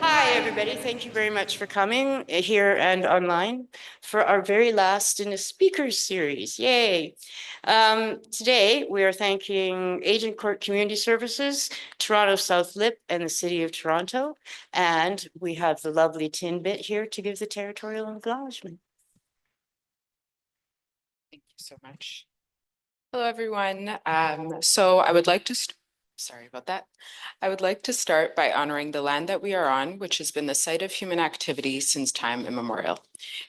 Hi, everybody. Thank you very much for coming here and online for our very last in a speakers series. Yay. Today, we are thanking Agent Court Community Services, Toronto South Lip, and the City of Toronto. And we have the lovely Tin Bit here to give the territorial acknowledgement. Thank you so much. Hello, everyone. So I would like to, sorry about that. I would like to start by honoring the land that we are on, which has been the site of human activity since time immemorial.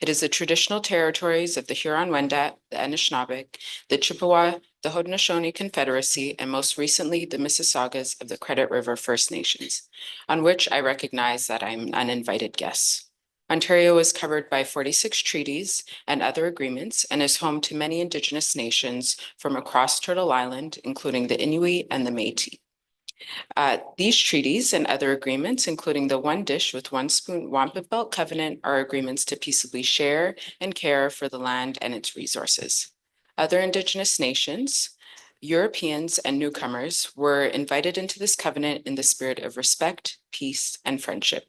It is the traditional territories of the Huron-Wendat, the Anishinaabe, the Chippewa, the Haudenosaunee Confederacy, and most recently, the Mississaugas of the Credit River First Nations, on which I recognize that I'm an uninvited guest. Ontario is covered by 46 treaties and other agreements and is home to many Indigenous nations from across Turtle Island, including the Inuit and the Métis. These treaties and other agreements, including the One Dish with One Spoon Wampum Belt Covenant, are agreements to peaceably share and care for the land and its resources. Other Indigenous nations, Europeans, and newcomers were invited into this covenant in the spirit of respect, peace, and friendship.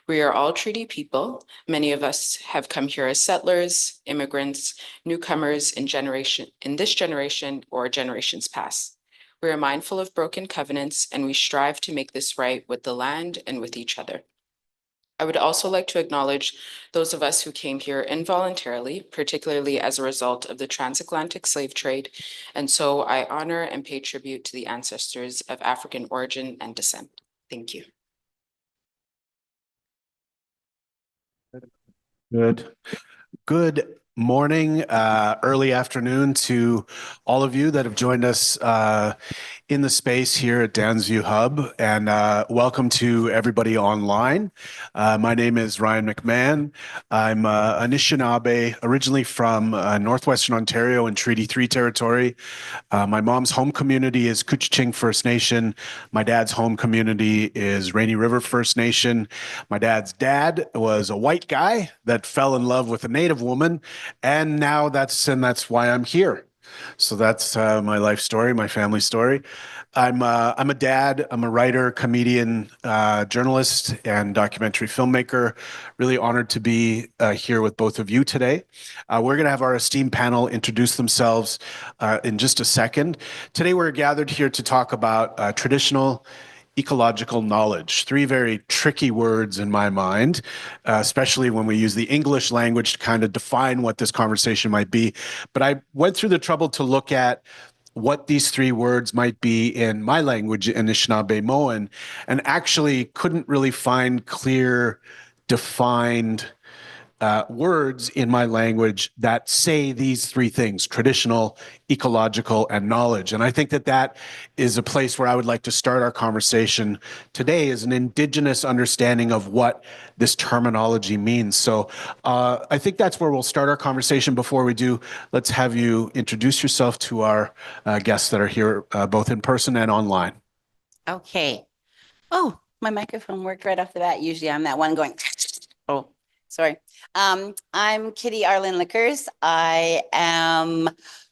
We are all treaty people. Many of us have come here as settlers, immigrants, newcomers in this generation or generations past. We are mindful of broken covenants, and we strive to make this right with the land and with each other. I would also like to acknowledge those of us who came here involuntarily, particularly as a result of the transatlantic slave trade, and so I honor and pay tribute to the ancestors of African origin and descent. Thank you. Good morning, early afternoon to all of you that have joined us in the space here at Downsview Hub, and welcome to everybody online. My name is Ryan McMahon. I'm Anishinaabe, originally from Northwestern Ontario and Treaty 3 territory. My mom's home community is Couchiching First Nation. My dad's home community is Rainy River First Nation. My dad's dad was a white guy that fell in love with a Native woman, and now that's why I'm here. So that's my life story, my family story. I'm a dad, I'm a writer, comedian, journalist, and documentary filmmaker. Really honored to be here with both of you today. We're gonna have our esteemed panel introduce themselves in just a second. Today we're gathered here to talk about traditional ecological knowledge, three very tricky words in my mind, especially when we use the English language to kind of define what this conversation might be. But I went through the trouble to look at what these three words might be in my language, Anishinaabe-Moan, and actually couldn't really find clear, defined words in my language that say these three things: traditional, ecological, and knowledge. And I think that that is a place where I would like to start our conversation today, is an Indigenous understanding of what this terminology means. So I think that's where we'll start our conversation. Before we do, let's have you introduce yourself to our guests that are here, both in person and online. Okay. Oh, my microphone worked right off the bat. Usually I'm that one going, oh, sorry. I'm Kitty Lynn Lickers. I am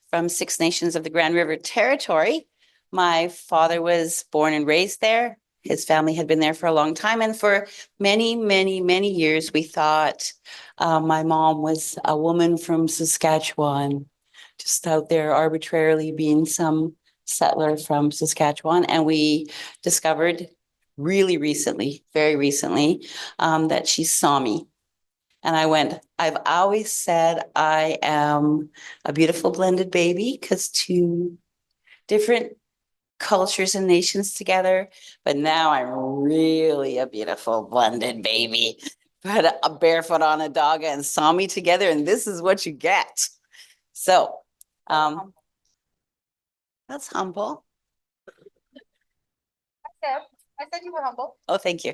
from Six Nations of the Grand River Territory. My father was born and raised there. His family had been there for a long time. And for many, many, many years, we thought my mom was a woman from Saskatchewan, just out there arbitrarily being some settler from Saskatchewan. And we discovered really recently, very recently, that she's Sami. And I went, I've always said I am a beautiful blended baby because two different cultures and nations together. But now I'm really a beautiful blended baby. But a Bearfoot Onondaga and Sami together, and this is what you get. So that's humble. I said you were humble. Oh, thank you.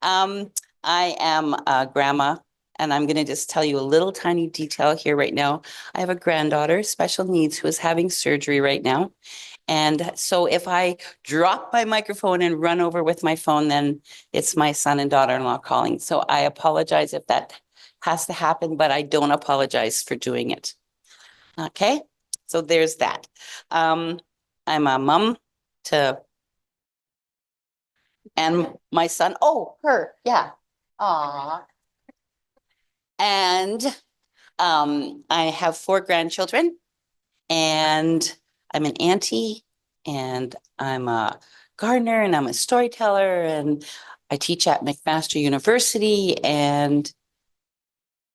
I am a grandma. And I'm going to just tell you a little tiny detail here right now. I have a granddaughter, special needs, who is having surgery right now. And so if I drop my microphone and run over with my phone, then it's my son and daughter-in-law calling. So I apologize if that has to happen, but I don't apologize for doing it. Okay, so there's that. I'm a mom to And my son, oh, her, yeah. Aw. And I have 4 grandchildren, and I'm an auntie, and I'm a gardener, and I'm a storyteller, and I teach at McMaster University, and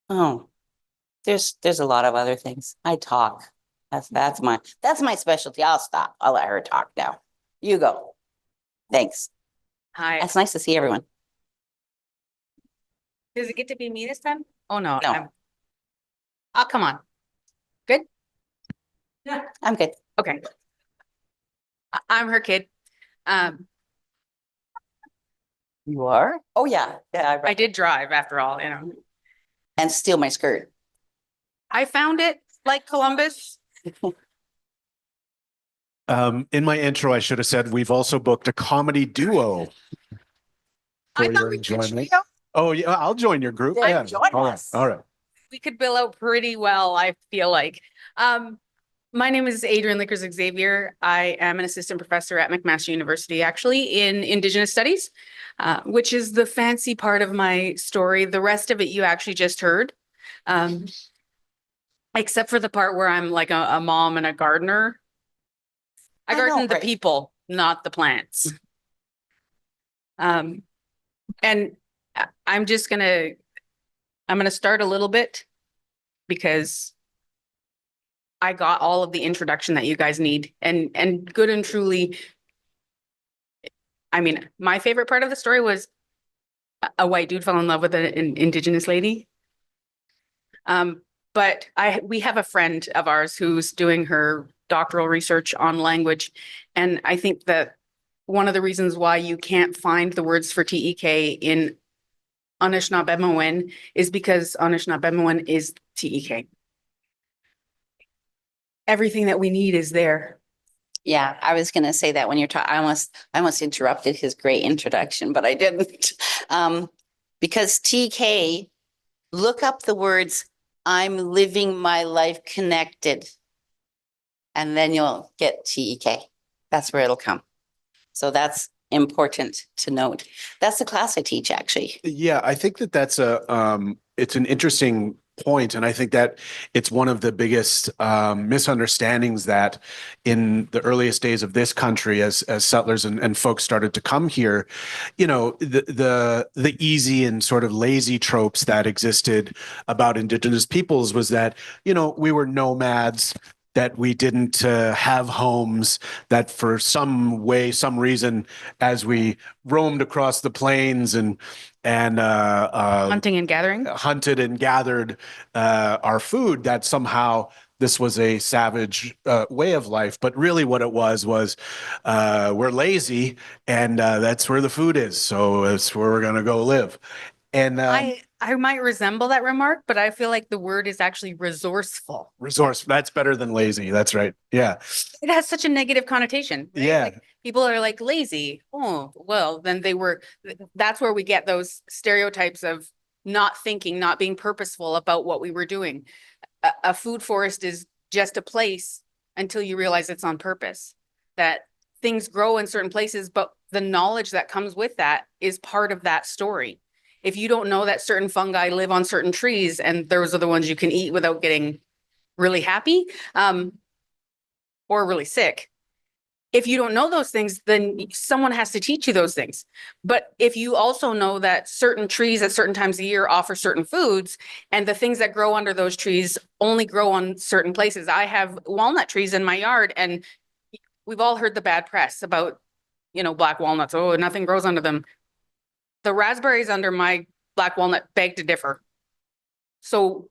oh, there's a lot of other things. I talk. That's my specialty. I'll stop. I'll let her talk now. You go. Thanks. Hi, It's nice to see everyone. does it get to be me this time? Oh, no. No. Oh, come on. Good? I'm good. Okay. I'm her kid. You are? Oh, yeah. Yeah. I did drive after all, you know. And steal my skirt. I found it like Columbus. In my intro, I should have said we've also booked a comedy duo. I for thought your we could enjoyment. trio. Oh, yeah, I'll join your group. Yeah, Yeah. join All right. us. All right. We could bill out pretty well, I feel like. My name is Adriane Lickers Xavier. I am an assistant professor at McMaster University, actually, in Indigenous Studies, which is the fancy part of my story. The rest of it you actually just heard. Except for the part where I'm like a mom and a gardener. I I know, garden the right. people, not the plants. And I'm gonna start a little bit because I got all of the introduction that you guys need and good and truly. I mean, my favorite part of the story was a white dude fell in love with an Indigenous lady. But we have a friend of ours who's doing her doctoral research on language. And I think that one of the reasons why you can't find the words for TEK in Anishinaabe is because Anishinaabe is TEK. Everything that we need is there. Yeah, I was gonna say that when you're talking, I almost interrupted his great introduction, but I didn't. Because TK, look up the words, I'm living my life connected. And then you'll get TEK. That's where it'll come. So that's important to note. That's the class I teach, actually. Yeah, I think that that's it's an interesting point, and I think that it's one of the biggest misunderstandings that in the earliest days of this country, as settlers and folks started to come here, you know, the easy and sort of lazy tropes that existed about Indigenous peoples was that, you know, we were nomads, that we didn't have homes, that for some way, some reason, as we roamed across the plains and Hunting and gathering. hunted and gathered our food, that somehow this was a savage way of life. But really what it was we're lazy, and that's where the food is. So that's where we're going to go live. And I might resemble that remark, but I feel like the word is actually resourceful. resource, that's better than lazy. That's right. Yeah. It has such a negative connotation. Right? Yeah. Like, people are like lazy. Oh, well, then that's where we get those stereotypes of not thinking, not being purposeful about what we were doing. A food forest is just a place until you realize it's on purpose, that things grow in certain places, but the knowledge that comes with that is part of that story. If you don't know that certain fungi live on certain trees and those are the ones you can eat without getting really happy, or really sick. If you don't know those things, then someone has to teach you those things. But if you also know that certain trees at certain times of year offer certain foods, and the things that grow under those trees only grow on certain places. I have walnut trees in my yard, and we've all heard the bad press about, you know, black walnuts. Oh, nothing grows under them. The raspberries under my black walnut beg to differ. So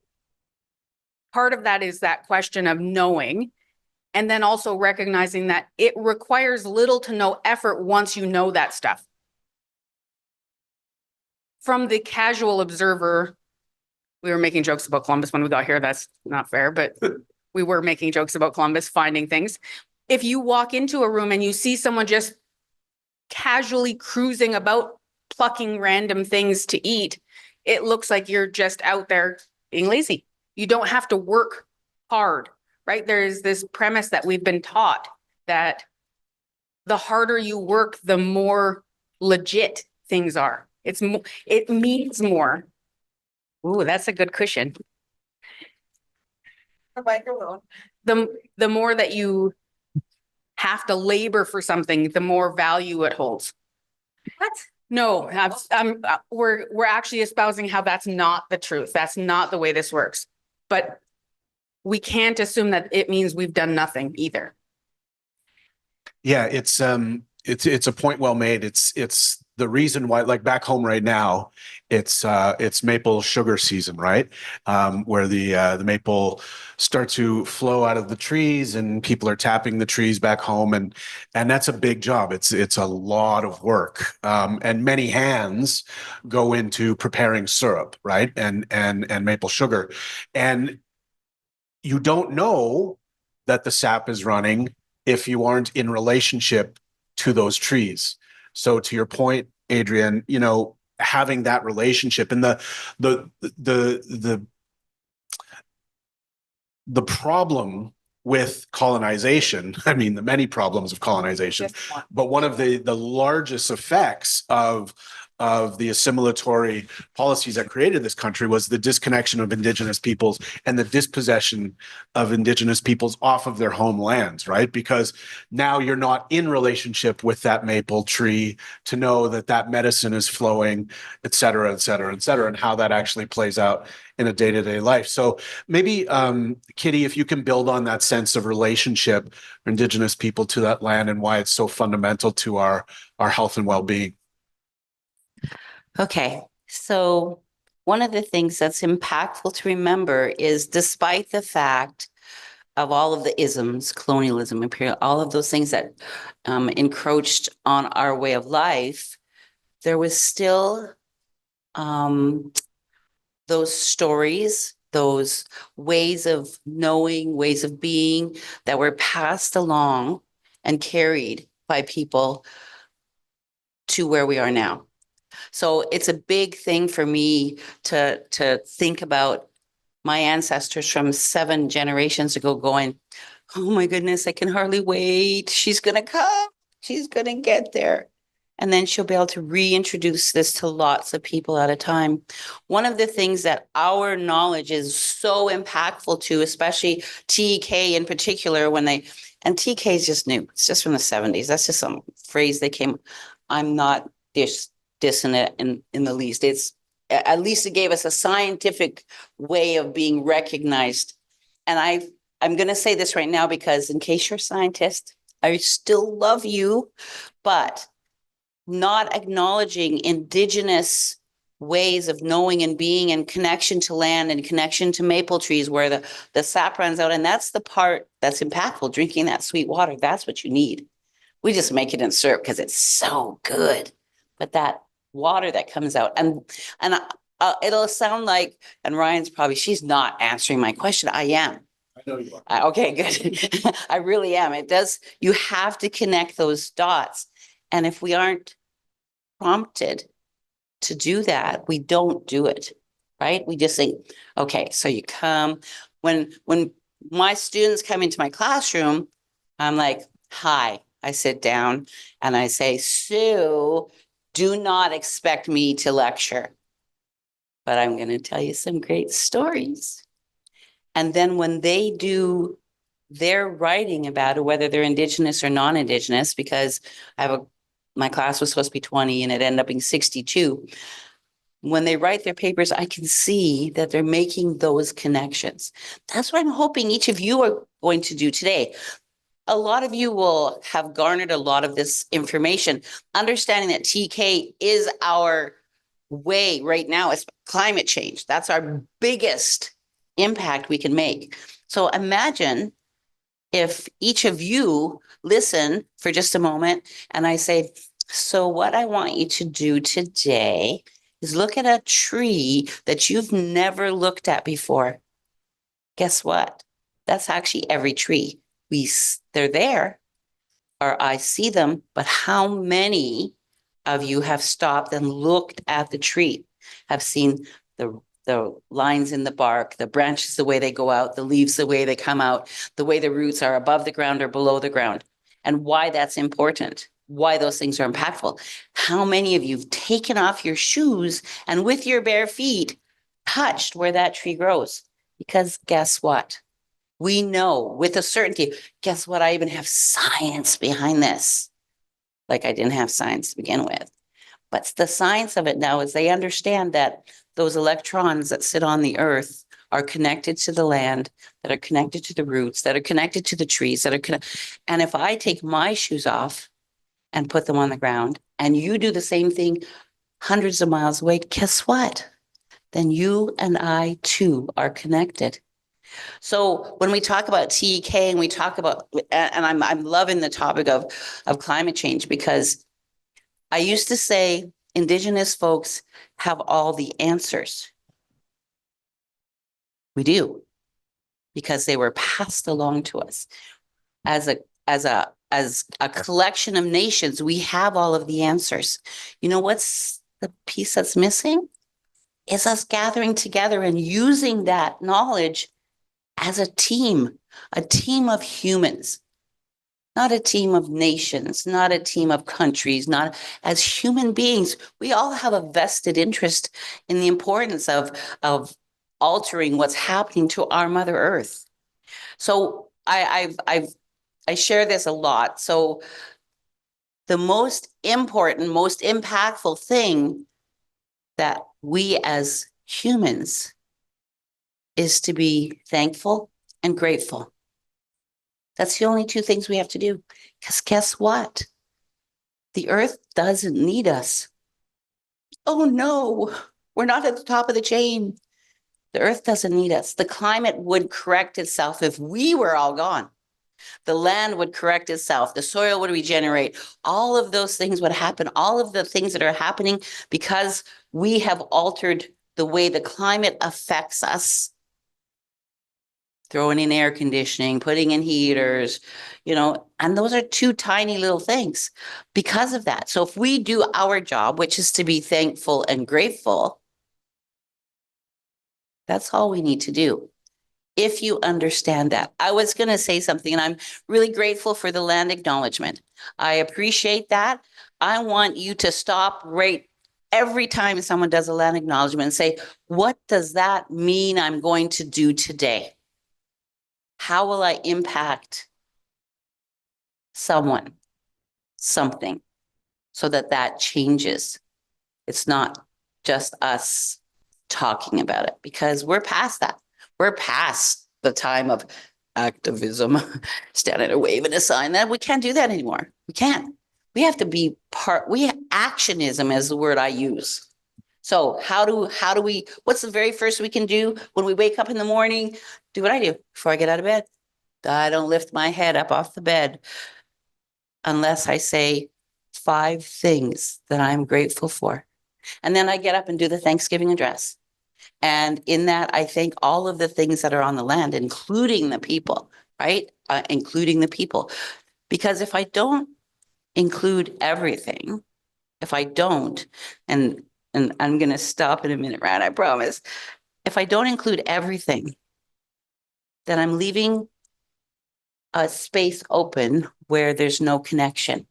part of that is that question of knowing, and then also recognizing that it requires little to no effort once you know that stuff. From the casual observer, we were making jokes about Columbus when we got here. That's not fair, but we were making jokes about Columbus finding things. If you walk into a room and you see someone just casually cruising about, plucking random things to eat, it looks like you're just out there being lazy. You don't have to work hard, right? There's this premise that we've been taught that the harder you work, the more legit things are. It means more. Ooh, that's a good cushion. The microphone. The more that you have to labor for something, the more value it holds. What? No, we're actually espousing how that's not the truth. That's not the way this works. But we can't assume that it means we've done nothing either. Yeah, it's a point well made. It's the reason why, like back home right now, it's maple sugar season, right? Where the maple start to flow out of the trees, and people are tapping the trees back home, and that's a big job. It's a lot of work, and many hands go into preparing syrup, right? And maple sugar, and you don't know that the sap is running if you aren't in relationship to those trees. So to your point, Adriane, you know, having that relationship and the problem with colonization, I mean, the many problems of colonization, but one of the largest effects of the assimilatory policies that created this country was the disconnection of Indigenous peoples and the dispossession of Indigenous peoples off of their homelands, right? Because now you're not in relationship with that maple tree to know that that medicine is flowing, et cetera, et cetera, et cetera, and how that actually plays out in a day-to-day life. So maybe, Kitty, if you can build on that sense of relationship for Indigenous people to that land and why it's so fundamental to our health and well-being. Okay, so one of the things that's impactful to remember is despite the fact of all of the isms, colonialism, imperial, all of those things that encroached on our way of life, there was still those stories, those ways of knowing, ways of being that were passed along and carried by people to where we are now. So it's a big thing for me to think about my ancestors from 7 generations ago going, oh my goodness, I can hardly wait. She's going to come. She's going to get there. And then she'll be able to reintroduce this to lots of people at a time. One of the things that our knowledge is so impactful to, especially TK in particular, and TK is just new. It's just from the 70s. That's just some phrase they came. I'm not dissing it in the least. It's at least it gave us a scientific way of being recognized. And I'm going to say this right now because in case you're a scientist, I still love you, but not acknowledging Indigenous ways of knowing and being and connection to land and connection to maple trees where the sap runs out. And that's the part that's impactful, drinking that sweet water. That's what you need. We just make it in syrup because it's so good. But that water that comes out and it'll sound like, and Ryan's probably, she's not answering my question. I am. I know you are. Okay, good. I really am. It does. You have to connect those dots. And if we aren't prompted to do that, we don't do it, right? We just think, okay, so you come. When my students come into my classroom, I'm like, hi. I sit down and I say, Sue, do not expect me to lecture, but I'm going to tell you some great stories. And then when they do their writing about it, whether they're Indigenous or non-Indigenous, because my class was supposed to be 20 and it ended up being 62. When they write their papers, I can see that they're making those connections. That's what I'm hoping each of you are going to do today. A lot of you will have garnered a lot of this information, understanding that TK is our way right now. It's climate change. That's our biggest impact we can make. So imagine if each of you listen for just a moment and I say, so what I want you to do today is look at a tree that you've never looked at before. Guess what? That's actually every tree. They're there, or I see them, but how many of you have stopped and looked at the tree, have seen the lines in the bark, the branches, the way they go out, the leaves, the way they come out, the way the roots are above the ground or below the ground, and why that's important? why those things are impactful. How many of you have taken off your shoes and with your bare feet touched where that tree grows? Because guess what? We know with a certainty, guess what? I even have science behind this. Like I didn't have science to begin with. But the science of it now is they understand that those electrons that sit on the earth are connected to the land, that are connected to the roots, that are connected to the trees, that are connected. And if I take my shoes off and put them on the ground, and you do the same thing hundreds of miles away, guess what? Then you and I too are connected. So when we talk about TEK and we talk about, and I'm loving the topic of climate change, because I used to say Indigenous folks have all the answers. We do, because they were passed along to us. As a collection of nations, we have all of the answers. You know what's the piece that's missing? Is us gathering together and using that knowledge as a team of humans, not a team of nations, not a team of countries, not as human beings. We all have a vested interest in the importance of altering what's happening to our Mother Earth. So I share this a lot. So the most important, most impactful thing that we as humans is to be thankful and grateful. That's the only two things we have to do. Because guess what? The earth doesn't need us. Oh no, we're not at the top of the chain. The earth doesn't need us. The climate would correct itself if we were all gone. The land would correct itself. The soil would regenerate. All of those things would happen. All of the things that are happening because we have altered the way the climate affects us. Throwing in air conditioning, putting in heaters, and those are two tiny little things because of that. So if we do our job, which is to be thankful and grateful, that's all we need to do. If you understand that. I was going to say something, and I'm really grateful for the land acknowledgement. I appreciate that. I want you to stop right every time someone does a land acknowledgement and say, what does that mean I'm going to do today? How will I impact someone, something, so that changes? It's not just us talking about it, because we're past that. We're past the time of activism, standing and waving a sign. That we can't do that anymore. We can't. We have to be actionism is the word I use. So how do we, what's the very first we can do when we wake up in the morning? Do what I do before I get out of bed. I don't lift my head up off the bed unless I say 5 things that I'm grateful for. And then I get up and do the Thanksgiving address. And in that, I thank all of the things that are on the land, including the people, right? Including the people. Because if I don't include everything, if I don't, and I'm going to stop in a minute, Rad, I promise. If I don't include everything, then I'm leaving a space open where there's no connection.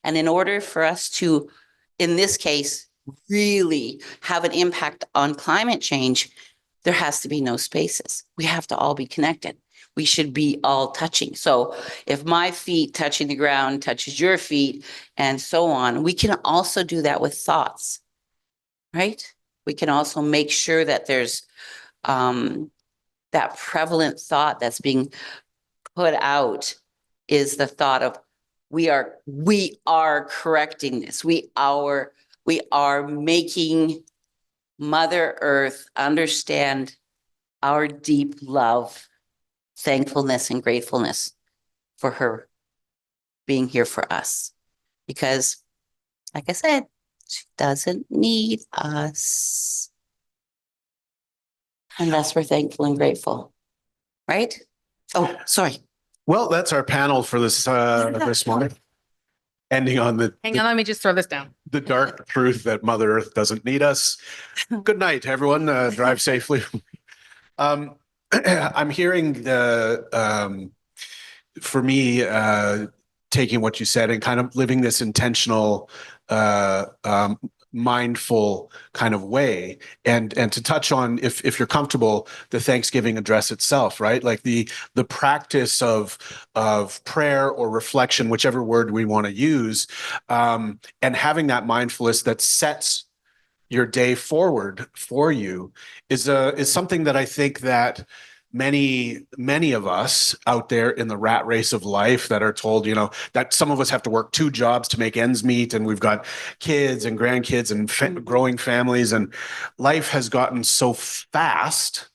And in order for us to, in this case, really have an impact on climate change, there has to be no spaces. We have to all be connected. We should be all touching. So if my feet touching the ground touches your feet and so on, we can also do that with thoughts, right? We can also make sure that there's that prevalent thought that's being put out is the thought of we are correcting this. We are making Mother Earth understand our deep love, thankfulness, and gratefulness for her being here for us. Because, like I said, she doesn't need us unless we're thankful and grateful, right? Oh, sorry. Well, that's our panel for this this morning. Ending on Hang on, let me just throw this down. the dark truth that Mother Earth doesn't need us. Good night, everyone. Drive safely. I'm hearing for me, taking what you said and kind of living this intentional, mindful kind of way. And to touch on, if you're comfortable, the Thanksgiving address itself, right? Like the practice of prayer or reflection, whichever word we want to use, and having that mindfulness that sets your day forward for you is something that I think that many of us out there in the rat race of life that are told, you know, that some of us have to work 2 jobs to make ends meet, and we've got kids and grandkids and growing families, and life has gotten so fast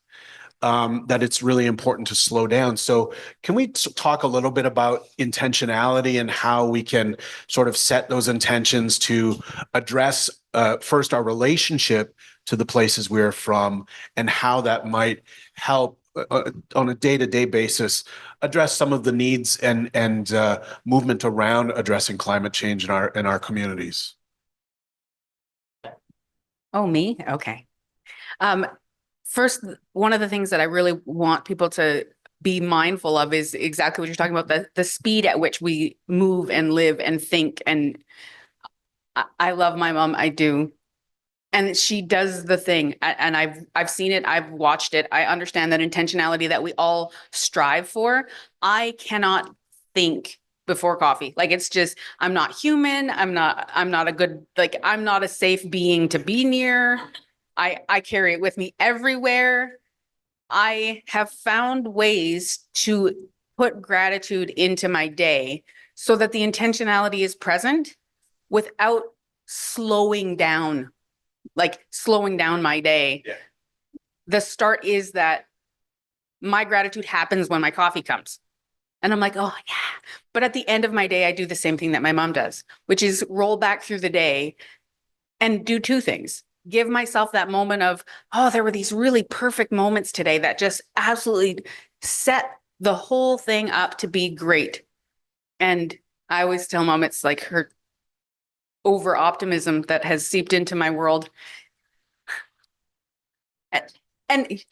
that it's really important to slow down. So can we talk a little bit about intentionality and how we can sort of set those intentions to address first our relationship to the places we're from, and how that might help on a day-to-day basis address some of the needs and movement around addressing climate change in our communities? Oh, me? Okay. First, one of the things that I really want people to be mindful of is exactly what you're talking about, the speed at which we move and live and think. And I love my mom, I do. And she does the thing, and I've seen it, I've watched it. I understand that intentionality that we all strive for. I cannot think before coffee. Like, it's just, I'm not human. I'm not a good, like, I'm not a safe being to be near. I carry it with me everywhere. I have found ways to put gratitude into my day so that the intentionality is present without slowing down my day. Yeah. The start is that my gratitude happens when my coffee comes. And I'm like, oh yeah. But at the end of my day, I do the same thing that my mom does, which is roll back through the day and do 2 things. Give myself that moment of, oh, there were these really perfect moments today that just absolutely set the whole thing up to be great. And I always tell mom it's like her over optimism that has seeped into my world. And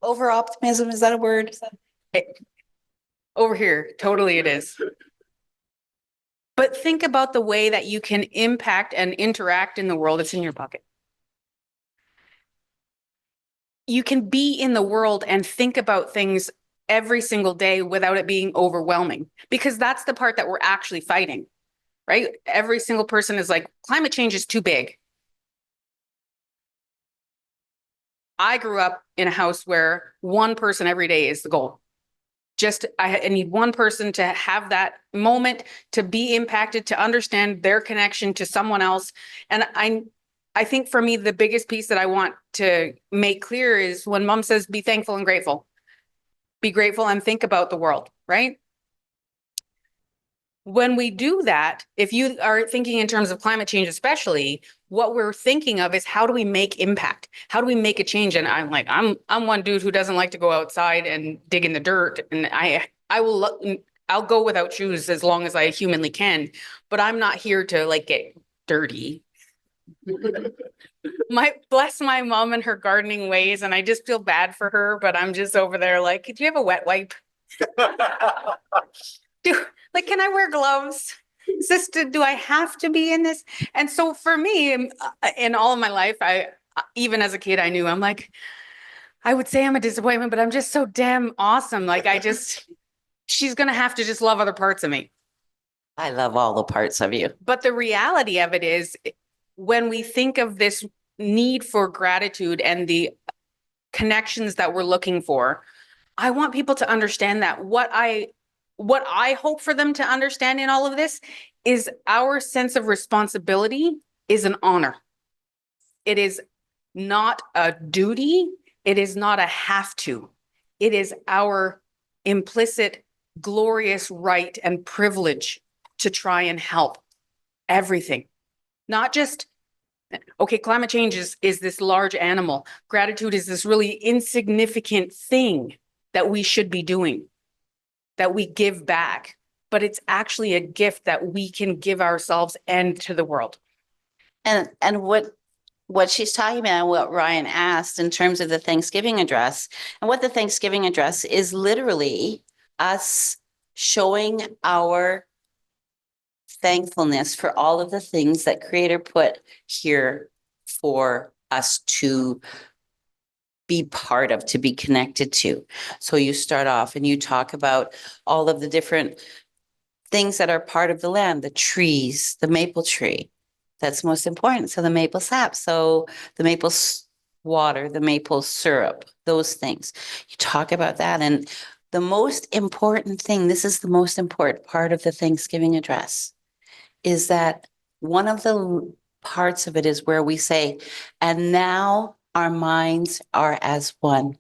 Over optimism, is that a word? over here, totally it is. But think about the way that you can impact and interact in the world. It's in your pocket. You can be in the world and think about things every single day without it being overwhelming, because that's the part that we're actually fighting, right? Every single person is like, climate change is too big. I grew up in a house where 1 person every day is the goal. Just, I need 1 person to have that moment, to be impacted, to understand their connection to someone else. And I think for me, the biggest piece that I want to make clear is when mom says, be thankful and grateful. Be grateful and think about the world, right? When we do that, if you are thinking in terms of climate change, especially, what we're thinking of is, how do we make impact? How do we make a change? And I'm like, I'm one dude who doesn't like to go outside and dig in the dirt. And I'll go without shoes as long as I humanly can, but I'm not here to like get dirty. Bless my mom and her gardening ways. And I just feel bad for her, but I'm just over there like, do you have a wet wipe? Can I wear gloves? Sister, do I have to be in this? And so for me, in all of my life, even as a kid, I knew, I'm like, I would say I'm a disappointment, but I'm just so damn awesome. Like, she's going to have to just love other parts of me. I love all the parts of you. But the reality of it is, when we think of this need for gratitude and the connections that we're looking for, I want people to understand that what I hope for them to understand in all of this is our sense of responsibility is an honor. It is not a duty. It is not a have to. It is our implicit, glorious right and privilege to try and help everything. Not just, okay, climate change is this large animal. Gratitude is this really insignificant thing that we should be doing, that we give back, but it's actually a gift that we can give ourselves and to the world. And what she's talking about and what Ryan asked in terms of the Thanksgiving address, and what the Thanksgiving address is literally us showing our thankfulness for all of the things that Creator put here for us to be part of, to be connected to. So you start off and you talk about all of the different things that are part of the land, the trees, the maple tree. That's most important. So the maple sap, so the maple water, the maple syrup, those things. You talk about that. And the most important thing, this is the most important part of the Thanksgiving address, is that one of the parts of it is where we say, and now our minds are as one.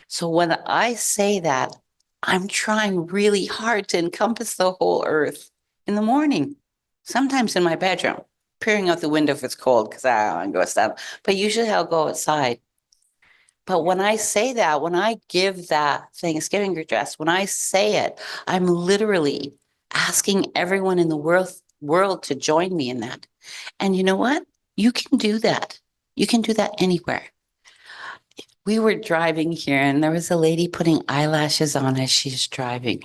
So when I say that, I'm trying really hard to encompass the whole earth in the morning, sometimes in my bedroom, peering out the window if it's cold because I don't want to go outside, but usually I'll go outside. But when I say that, when I give that Thanksgiving address, when I say it, I'm literally asking everyone in the world to join me in that. And you know what? You can do that. You can do that anywhere. We were driving here and there was a lady putting eyelashes on as she's driving.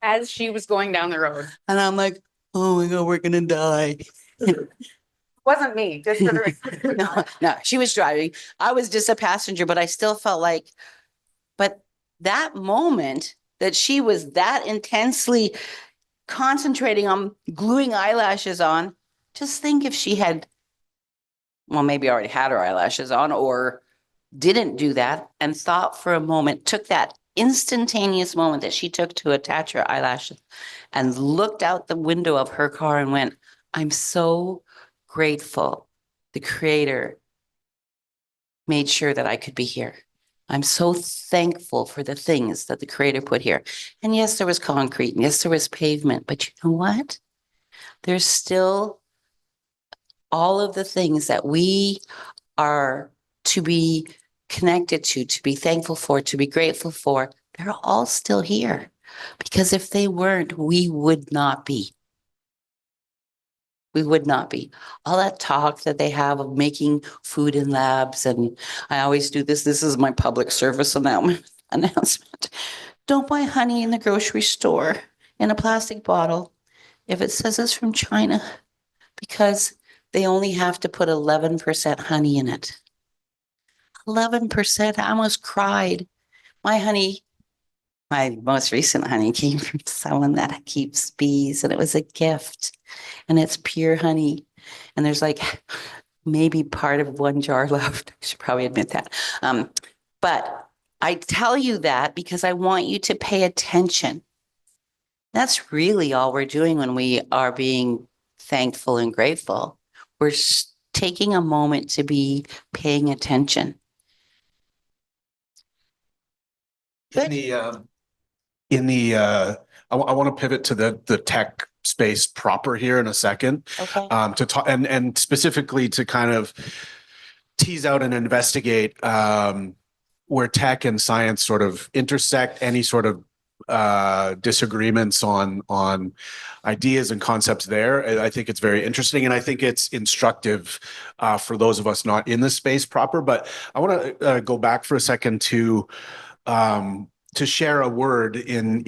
As she was going down the road. And I'm like, oh my God, we're going to die. Wasn't me, just for the record. No, she was driving. I was just a passenger, but I still felt like, but that moment that she was that intensely concentrating on gluing eyelashes on, just think if she had, well, maybe already had her eyelashes on or didn't do that and thought for a moment, took that instantaneous moment that she took to attach her eyelashes and looked out the window of her car and went, I'm so grateful the Creator made sure that I could be here. I'm so thankful for the things that the Creator put here. And yes, there was concrete, and yes, there was pavement, but you know what? There's still all of the things that we are to be connected to be thankful for, to be grateful for. They're all still here. Because if they weren't, we would not be. We would not be. All that talk that they have of making food in labs, and I always do this. This is my public service announcement. Don't buy honey in the grocery store in a plastic bottle if it says it's from China, because they only have to put 11% honey in it. 11%. I almost cried. My honey, my most recent honey came from someone that keeps bees, and it was a gift. And it's pure honey. And there's like maybe part of one jar left. I should probably admit that. But I tell you that because I want you to pay attention. That's really all we're doing when we are being thankful and grateful. We're taking a moment to be paying attention. I want to pivot to the tech space proper here in a second. Okay. To talk and specifically to kind of tease out and investigate where tech and science sort of intersect, any sort of disagreements on ideas and concepts there. I think it's very interesting, and I think it's instructive for those of us not in the space proper. But I want to go back for a second to share a word in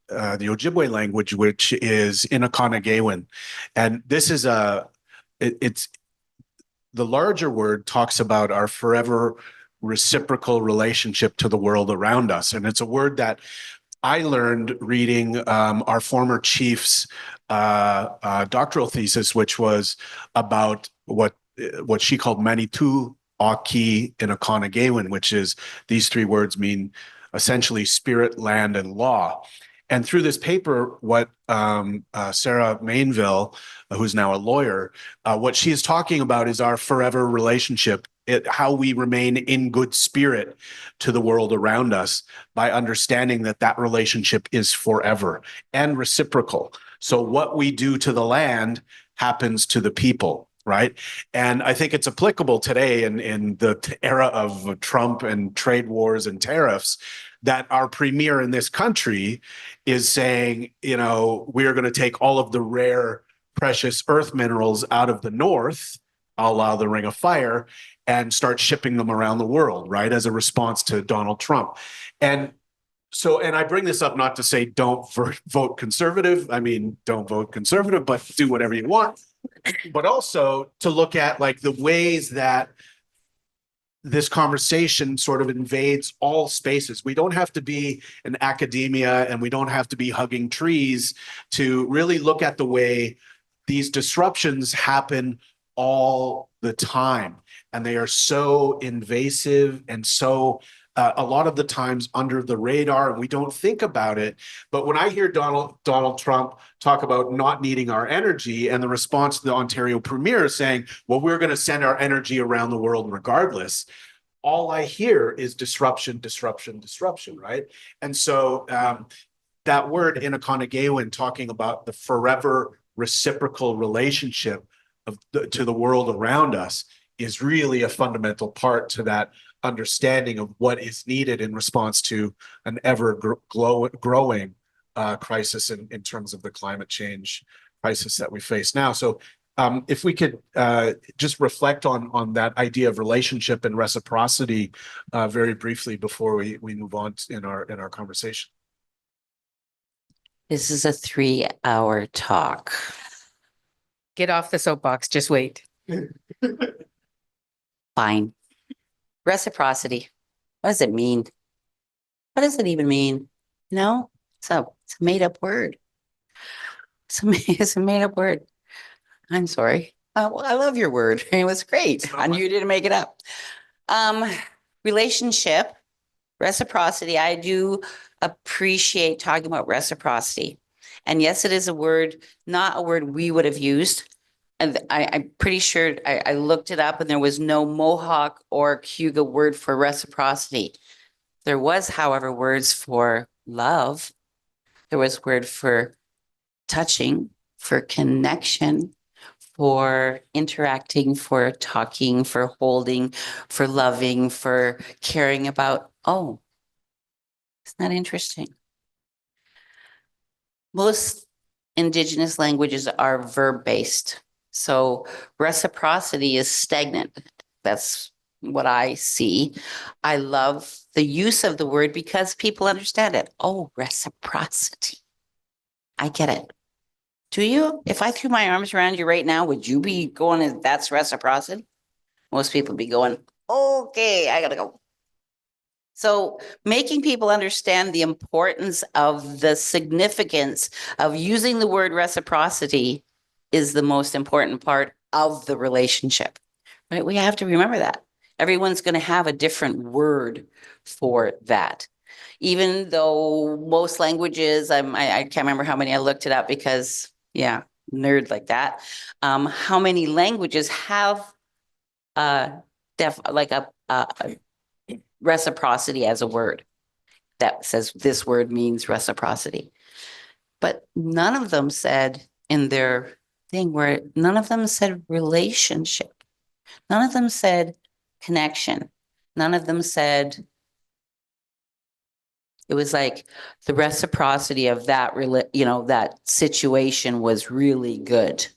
the Ojibwe language, which is Inakanagewin. And this is it's the larger word talks about our forever reciprocal relationship to the world around us. And it's a word that I learned reading our former chief's doctoral thesis, which was about what she called Manitou Aki Inakanagewin, which is, these three words mean essentially spirit, land, and law. And through this paper, what Sarah Mainville, who's now a lawyer, what she is talking about is our forever relationship, how we remain in good spirit to the world around us by understanding that that relationship is forever and reciprocal. So what we do to the land happens to the people. Right. And I think it's applicable today in the era of Trump and trade wars and tariffs, that our premier in this country is saying, you know, we are going to take all of the rare, precious earth minerals out of the north, a la the Ring of Fire, and start shipping them around the world, right, as a response to Donald Trump. And So, and I bring this up not to say don't vote conservative. I mean, don't vote conservative, but do whatever you want. But also to look at like the ways that this conversation sort of invades all spaces. We don't have to be in academia and we don't have to be hugging trees to really look at the way these disruptions happen all the time. And they are so invasive and so a lot of the times under the radar, and we don't think about it. But when I hear Donald Trump talk about not needing our energy, and the response to the Ontario Premier saying, well, we're going to send our energy around the world regardless, all I hear is disruption, disruption, disruption, right? And so that word Inukanagewan talking about the forever reciprocal relationship to the world around us is really a fundamental part to that understanding of what is needed in response to an ever growing crisis in terms of the climate change crisis that we face now. So if we could just reflect on that idea of relationship and reciprocity very briefly before we move on in our conversation. This is a 3-hour talk. Get off the soapbox, just wait. Fine. Reciprocity. What does it mean? What does it even mean? No, it's a made-up word. It's a made-up word. I'm sorry. Well, I love your word. It was great. And you didn't make it up. Relationship, reciprocity. I do appreciate talking about reciprocity. And yes, it is a word, not a word we would have used. And I'm pretty sure I looked it up and there was no Mohawk or Cayuga word for reciprocity. There was, however, words for love. There was word for touching, for connection, for interacting, for talking, for holding, for loving, for caring about. Oh, isn't that interesting? Most Indigenous languages are verb-based. So reciprocity is stagnant. That's what I see. I love the use of the word because people understand it. Oh, reciprocity. I get it. Do you? If I threw my arms around you right now, would you be going, that's reciprocity? Most people be going, okay, I gotta go. So making people understand the importance of the significance of using the word reciprocity is the most important part of the relationship, right? We have to remember that. Everyone's going to have a different word for that. Even though most languages, I can't remember how many I looked it up because, yeah, nerd like that. How many languages have like a reciprocity as a word that says this word means reciprocity? But none of them said in their thing where none of them said relationship. None of them said connection. None of them said, it was like the reciprocity of that, that situation was really good.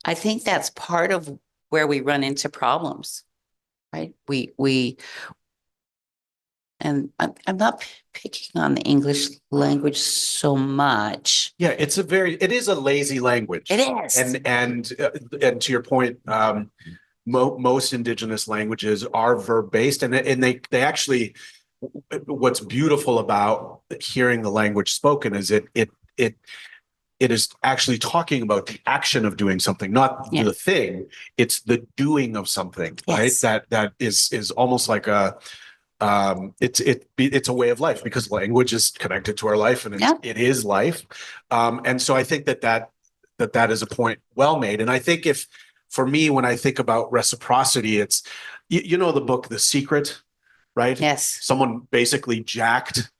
I think that's part of where we run into problems, right? And I'm not picking on the English language so much. Yeah, it is a lazy language. It is. And to your point, most Indigenous languages are verb-based, and they actually, what's beautiful about hearing the language spoken is it is actually talking about the action of doing something, not the thing. It's the doing of something, yes. right? That is almost like it's a way of life because language is connected to our life and it is life. And so I think that is a point well made. And I think for me, when I think about reciprocity, it's, you know, the book, The Secret, right? Yes. Someone basically jacked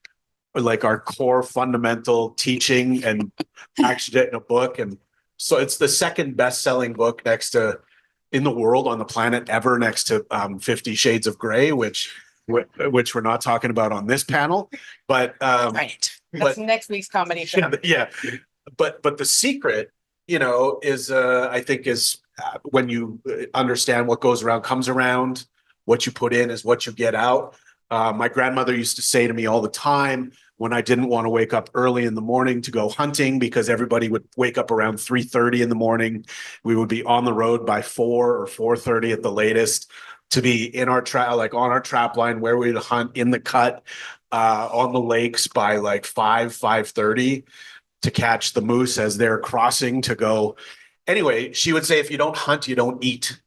like our core fundamental teaching and packaged it in a book. And so it's the second best-selling book in the world, on the planet ever, next to 50 Shades of Grey, which we're not talking about on this panel, but right. That's next week's comedy show. Yeah. But The Secret, you know, is I think is when you understand what goes around comes around, what you put in is what you get out. My grandmother used to say to me all the time when I didn't want to wake up early in the morning to go hunting, because everybody would wake up around 3:30 in the morning. We would be on the road by 4 or 4:30 at the latest to be in our like on our trap line where we'd hunt in the cut on the lakes by like 5:30 to catch the moose as they're crossing to go. Anyway, she would say, if you don't hunt, you don't eat,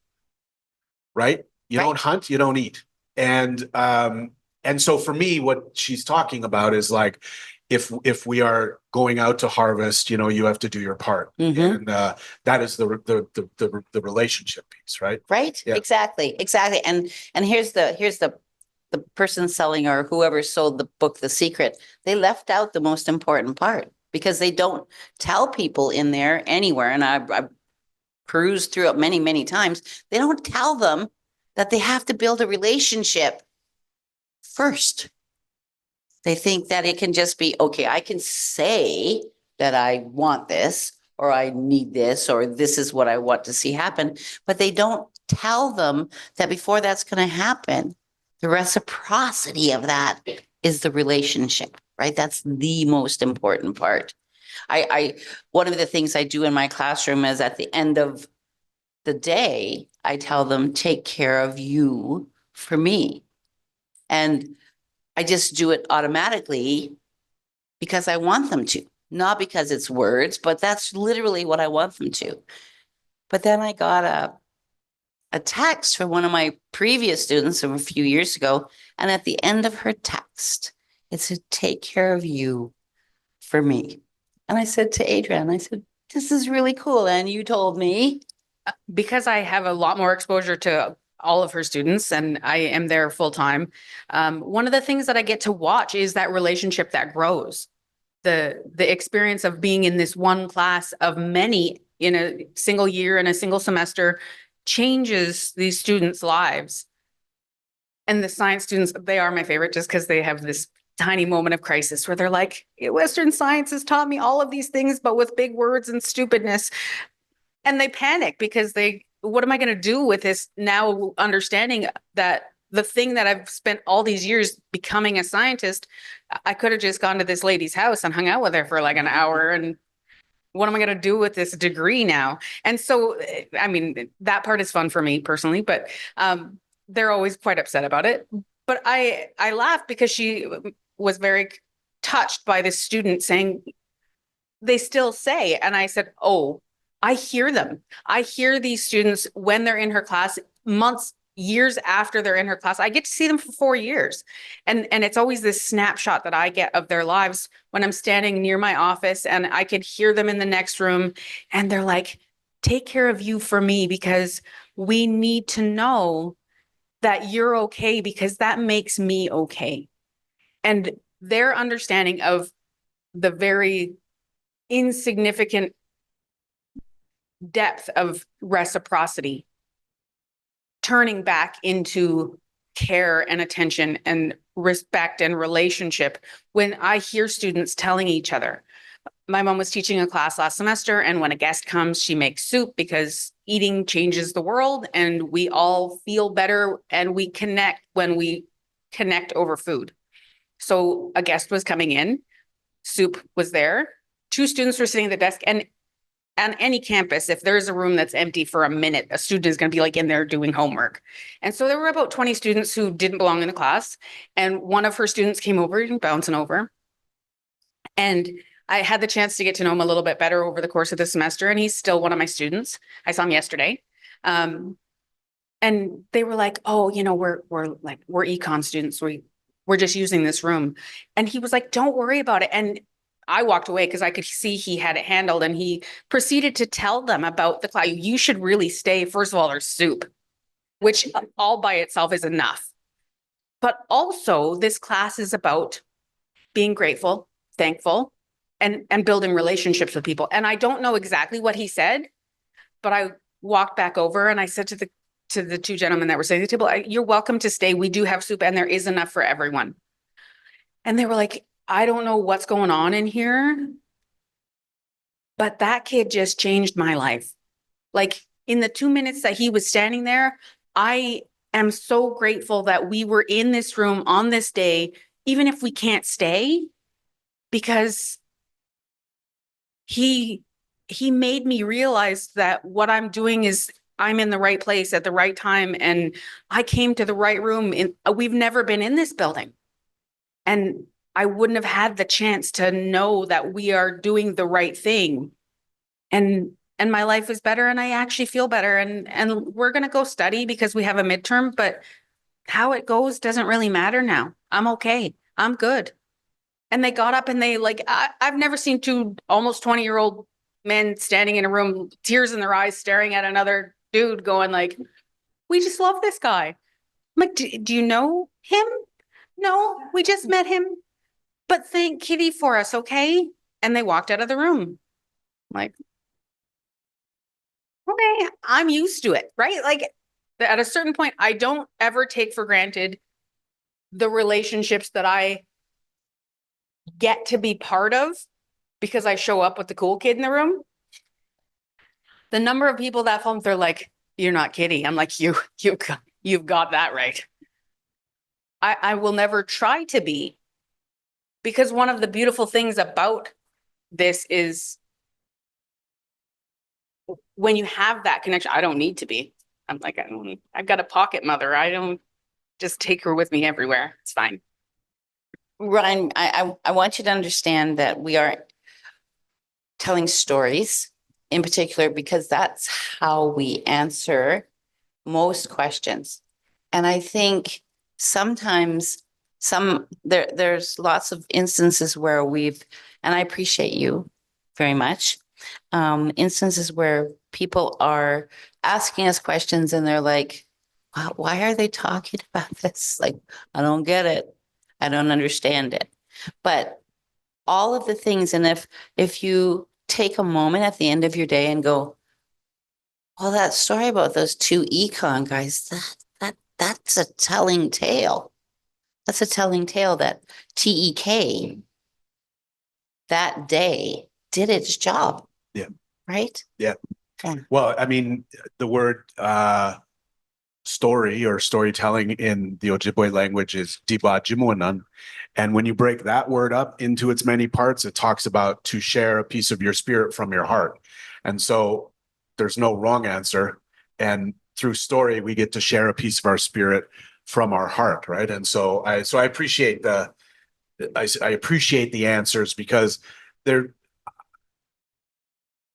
right? You don't hunt, you don't eat. And so for me, what she's talking about is like, if we are going out to harvest, you have to do your part. And that is the relationship piece, right? Right? Yeah. Exactly. And here's the person selling or whoever sold the book, The Secret. They left out the most important part because they don't tell people in there anywhere. And I've perused through it many, many times. They don't tell them that they have to build a relationship first. They think that it can just be, okay, I can say that I want this, or I need this, or this is what I want to see happen. But they don't tell them that before that's going to happen, the reciprocity of that is the relationship, right? That's the most important part. One of the things I do in my classroom is at the end of the day, I tell them, take care of you for me. And I just do it automatically because I want them to, not because it's words, but that's literally what I want them to. But then I got a text from one of my previous students from a few years ago. And at the end of her text, it said, take care of you for me. And I said to Adriane, I said, this is really cool. And you told me. Because I have a lot more exposure to all of her students and I am there full time. One of the things that I get to watch is that relationship that grows. The experience of being in this one class of many in a single year and a single semester changes these students' lives. And the science students, they are my favorite just because they have this tiny moment of crisis where they're like, Western science has taught me all of these things, but with big words and stupidness. And they panic because what am I going to do with this now understanding that the thing that I've spent all these years becoming a scientist, I could have just gone to this lady's house and hung out with her for like an hour. And what am I going to do with this degree now? And so, I mean, that part is fun for me personally, but they're always quite upset about it. But I laughed because she was very touched by this student saying, they still say, and I said, oh, I hear them. I hear these students when they're in her class, months, years after they're in her class. I get to see them for 4 years. And it's always this snapshot that I get of their lives when I'm standing near my office and I could hear them in the next room. And they're like, take care of you for me because we need to know that you're okay because that makes me okay. And their understanding of the very insignificant depth of reciprocity turning back into care and attention and respect and relationship when I hear students telling each other. My mom was teaching a class last semester, and when a guest comes, she makes soup because eating changes the world and we all feel better and we connect when we connect over food. So a guest was coming in, soup was there, 2 students were sitting at the desk, and on any campus, if there's a room that's empty for a minute, a student is going to be like in there doing homework. And so there were about 20 students who didn't belong in the class. And one of her students came over and bouncing over. And I had the chance to get to know him a little bit better over the course of the semester. And he's still one of my students. I saw him yesterday. And they were like, oh, we're econ students. We're just using this room. And he was like, don't worry about it. And I walked away because I could see he had it handled, and he proceeded to tell them about the class. You should really stay. First of all, there's soup, which all by itself is enough. But also this class is about being grateful, thankful, and building relationships with people. And I don't know exactly what he said, but I walked back over and I said to the 2 gentlemen that were sitting at the table, you're welcome to stay. We do have soup and there is enough for everyone. And they were like, I don't know what's going on in here, but that kid just changed my life. Like in the 2 minutes that he was standing there, I am so grateful that we were in this room on this day, even if we can't stay, because he made me realize that what I'm doing is I'm in the right place at the right time, and I came to the right room. We've never been in this building, and I wouldn't have had the chance to know that we are doing the right thing. And my life is better, and I actually feel better. And we're gonna go study because we have a midterm, but how it goes doesn't really matter now. I'm okay. I'm good. And they got up and they I've never seen two almost 20-year-old men standing in a room, tears in their eyes, staring at another dude going like, we just love this guy. I'm like, do you know him? No, we just met him, but thank Kitty for us, okay? And they walked out of the room. I'm like, okay, I'm used to it, right? Like at a certain point, I don't ever take for granted the relationships that I get to be part of because I show up with the cool kid in the room. The number of people that phone, they're like, you're not kidding. I'm like, you've got that right. I will never try to be, because one of the beautiful things about this is when you have that connection, I don't need to be. I'm like, I've got a pocket mother. I don't just take her with me everywhere. It's fine. Ryan, I want you to understand that we are telling stories in particular because that's how we answer most questions. And I think sometimes there's lots of instances where and I appreciate you very much, instances where people are asking us questions and they're like, why are they talking about this? Like, I don't get it. I don't understand it. But all of the things, and if you take a moment at the end of your day and go, well, that story about those two econ guys, that's a telling tale. That's a telling tale that TEK that day did its job. Yeah. Right? Yeah. Yeah. Well, I mean, the word story or storytelling in the Ojibwe language is diba jimuanan. And when you break that word up into its many parts, it talks about to share a piece of your spirit from your heart. And so there's no wrong answer. And through story, we get to share a piece of our spirit from our heart, right? And so I appreciate I appreciate the answers, because they're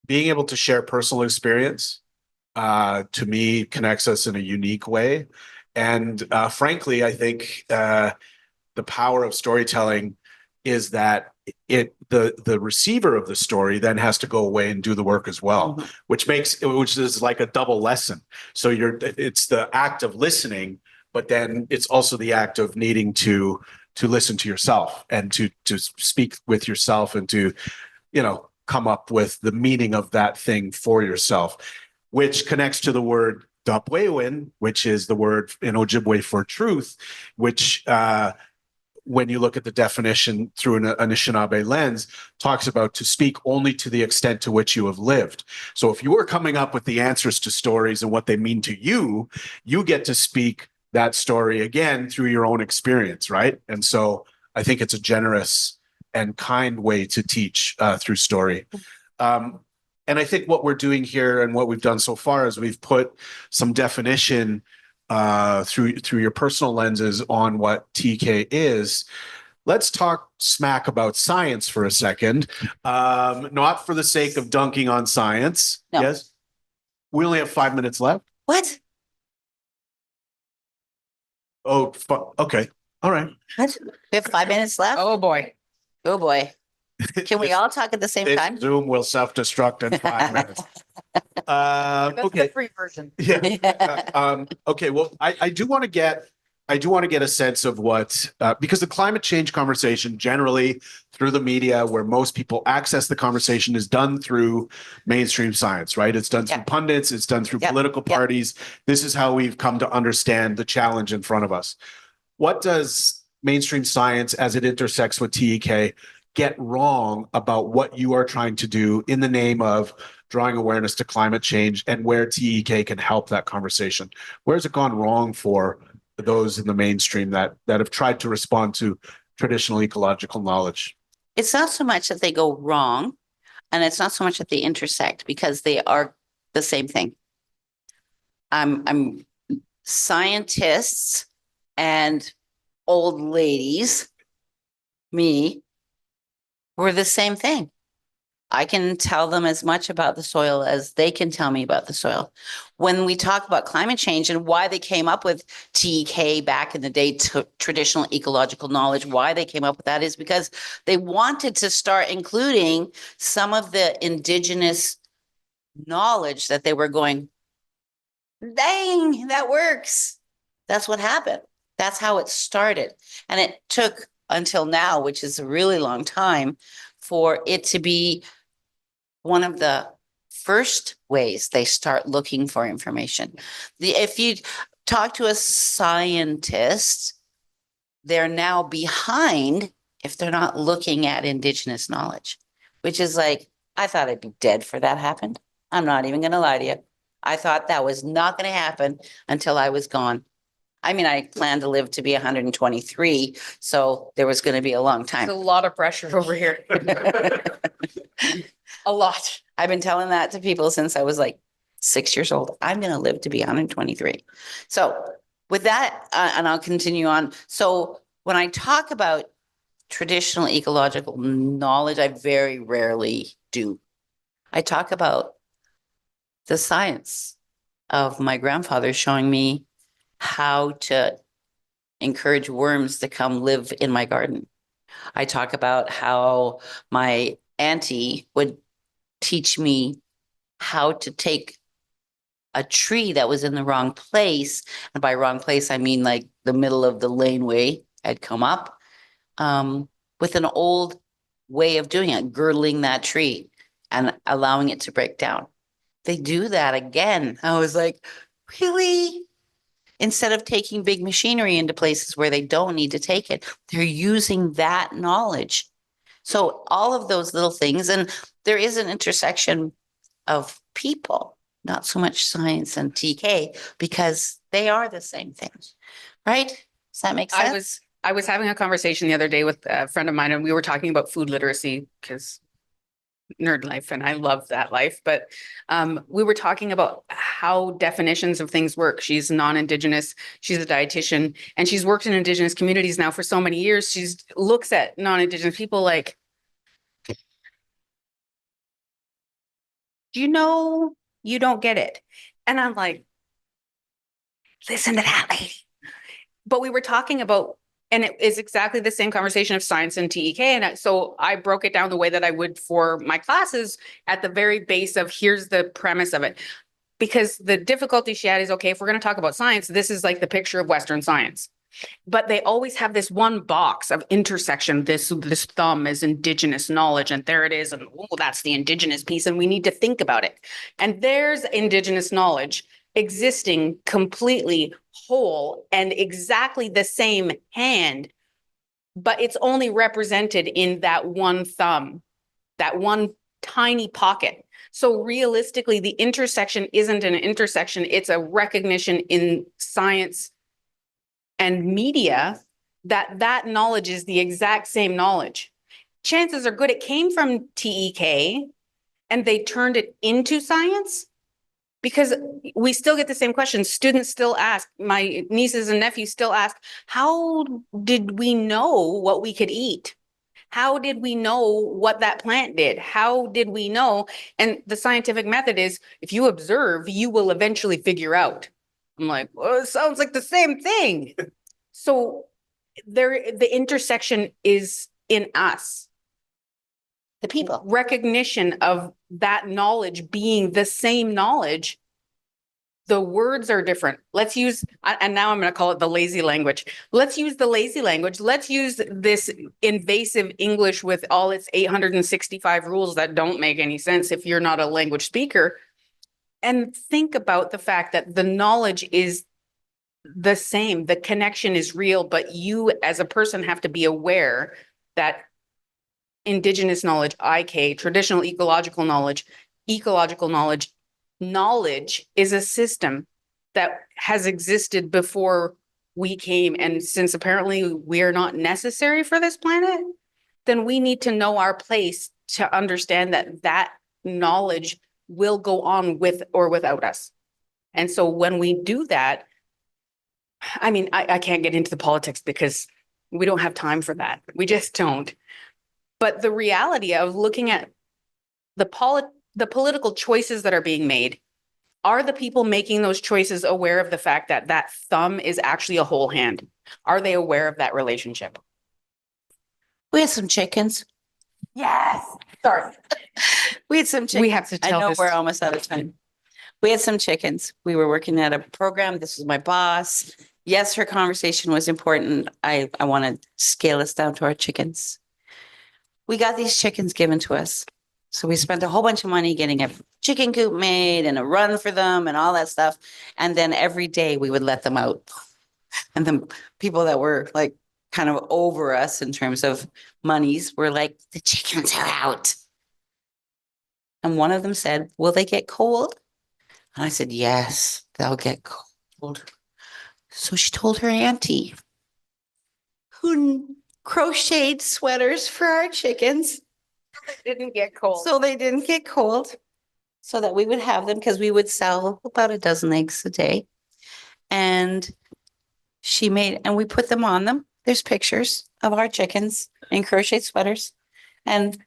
being able to share personal experience to me connects us in a unique way. And frankly, I think the power of storytelling is that the receiver of the story then has to go away and do the work as well, which is like a double lesson. So it's the act of listening, but then it's also the act of needing to listen to yourself and to speak with yourself and to, come up with the meaning of that thing for yourself, which connects to the word dapwewin, which is the word in Ojibwe for truth, which when you look at the definition through an Anishinaabe lens, talks about to speak only to the extent to which you have lived. So if you are coming up with the answers to stories and what they mean to you, you get to speak that story again through your own experience, right? And so I think it's a generous and kind way to teach through story. And I think what we're doing here and what we've done so far is we've put some definition through your personal lenses on what TK is. Let's talk smack about science for a second, not for the sake of dunking on science. No. Yes, we only have 5 minutes left. What? Oh, okay, all right. What? We have 5 minutes left? Oh, boy. Oh, boy. Can we all talk at the same This time? Zoom will self-destruct in 5 minutes. That's the Okay. free version. Yeah. Okay. Well, I do want to get a sense of what because the climate change conversation generally through the media, where most people access the conversation, is done through mainstream science, right? It's done through pundits. It's done through political parties. This is how we've come to understand the challenge in front of us. What does mainstream science, as it intersects with TEK, get wrong about what you are trying to do in the name of drawing awareness to climate change and where TEK can help that conversation? Where has it gone wrong for those in the mainstream that have tried to respond to traditional ecological knowledge? It's not so much that they go wrong, and it's not so much that they intersect, because they are the same thing. I'm scientists and old ladies, me, we're the same thing. I can tell them as much about the soil as they can tell me about the soil. When we talk about climate change and why they came up with TEK back in the day, traditional ecological knowledge, why they came up with that is because they wanted to start including some of the Indigenous knowledge that they were going, dang, that works. That's what happened. That's how it started. And it took until now, which is a really long time, for it to be one of the first ways they start looking for information. If you talk to a scientist, they're now behind if they're not looking at Indigenous knowledge, which is like, I thought I'd be dead for that happened. I'm not even going to lie to you. I thought that was not going to happen until I was gone. I mean, I planned to live to be 123, so there was going to be a long time. There's a lot of pressure over here. A lot. I've been telling that to people since I was like 6 years old. I'm going to live to be 123. So with that, and I'll continue on. So when I talk about traditional ecological knowledge, I very rarely do. I talk about the science of my grandfather showing me how to encourage worms to come live in my garden. I talk about how my auntie would teach me how to take a tree that was in the wrong place. And by wrong place, I mean like the middle of the laneway had come up, with an old way of doing it, girdling that tree and allowing it to break down. They do that again. I was like, really? Instead of taking big machinery into places where they don't need to take it, they're using that knowledge. So all of those little things, and there is an intersection of people, not so much science and TK, because they are the same thing, right? Does that make sense? I was having a conversation the other day with a friend of mine, and we were talking about food literacy because nerd life, and I love that life. But we were talking about how definitions of things work. She's non-Indigenous, she's a dietitian, and she's worked in Indigenous communities now for so many years. She looks at non-Indigenous people like, do you know you don't get it? And I'm like, listen to that lady. But we were talking about, and it is exactly the same conversation of science and TEK. And so I broke it down the way that I would for my classes at the very base of here's the premise of it. Because the difficulty she had is, okay, if we're going to talk about science, this is like the picture of Western science. But they always have this one box of intersection. This thumb is Indigenous knowledge, and there it is. And oh, that's the Indigenous piece. And we need to think about it. And there's Indigenous knowledge existing completely whole and exactly the same hand, but it's only represented in that one thumb, that one tiny pocket. So realistically, the intersection isn't an intersection. It's a recognition in science and media that that knowledge is the exact same knowledge. Chances are good it came from TEK and they turned it into science, because we still get the same questions. Students still ask, my nieces and nephews still ask, how did we know what we could eat? How did we know what that plant did? How did we know? And the scientific method is, if you observe, you will eventually figure out. I'm like, well, it sounds like the same thing. So the intersection is in us. The people. Recognition of that knowledge being the same knowledge. The words are different. Let's use, and now I'm going to call it the lazy language. Let's use the lazy language. Let's use this invasive English with all its 865 rules that don't make any sense if you're not a language speaker. And think about the fact that the knowledge is the same. The connection is real, but you as a person have to be aware that Indigenous knowledge, IK, traditional ecological knowledge, knowledge is a system that has existed before we came. And since apparently we are not necessary for this planet, then we need to know our place to understand that that knowledge will go on with or without us. And so when we do that, I mean, I can't get into the politics because we don't have time for that. We just don't. But the reality of looking at the political choices that are being made, are the people making those choices aware of the fact that that thumb is actually a whole hand? Are they aware of that relationship? We had some chickens. Yes. Sorry. We had some chickens. We have to I tell know this. we're almost out of time. We had some chickens. We were working at a program. This was my boss. Yes, her conversation was important. I want to scale us down to our chickens. We got these chickens given to us. So we spent a whole bunch of money getting a chicken coop made and a run for them and all that stuff. And then every day we would let them out. And the people that were like kind of over us in terms of monies were like, the chickens are out. And one of them said, will they get cold? And I said, yes, they'll get cold. So she told her auntie, who crocheted sweaters for our chickens. Didn't get cold. So they didn't get cold, so that we would have them because we would sell about a dozen eggs a day. And she made, and we put them on them. There's pictures of our chickens in crochet sweaters and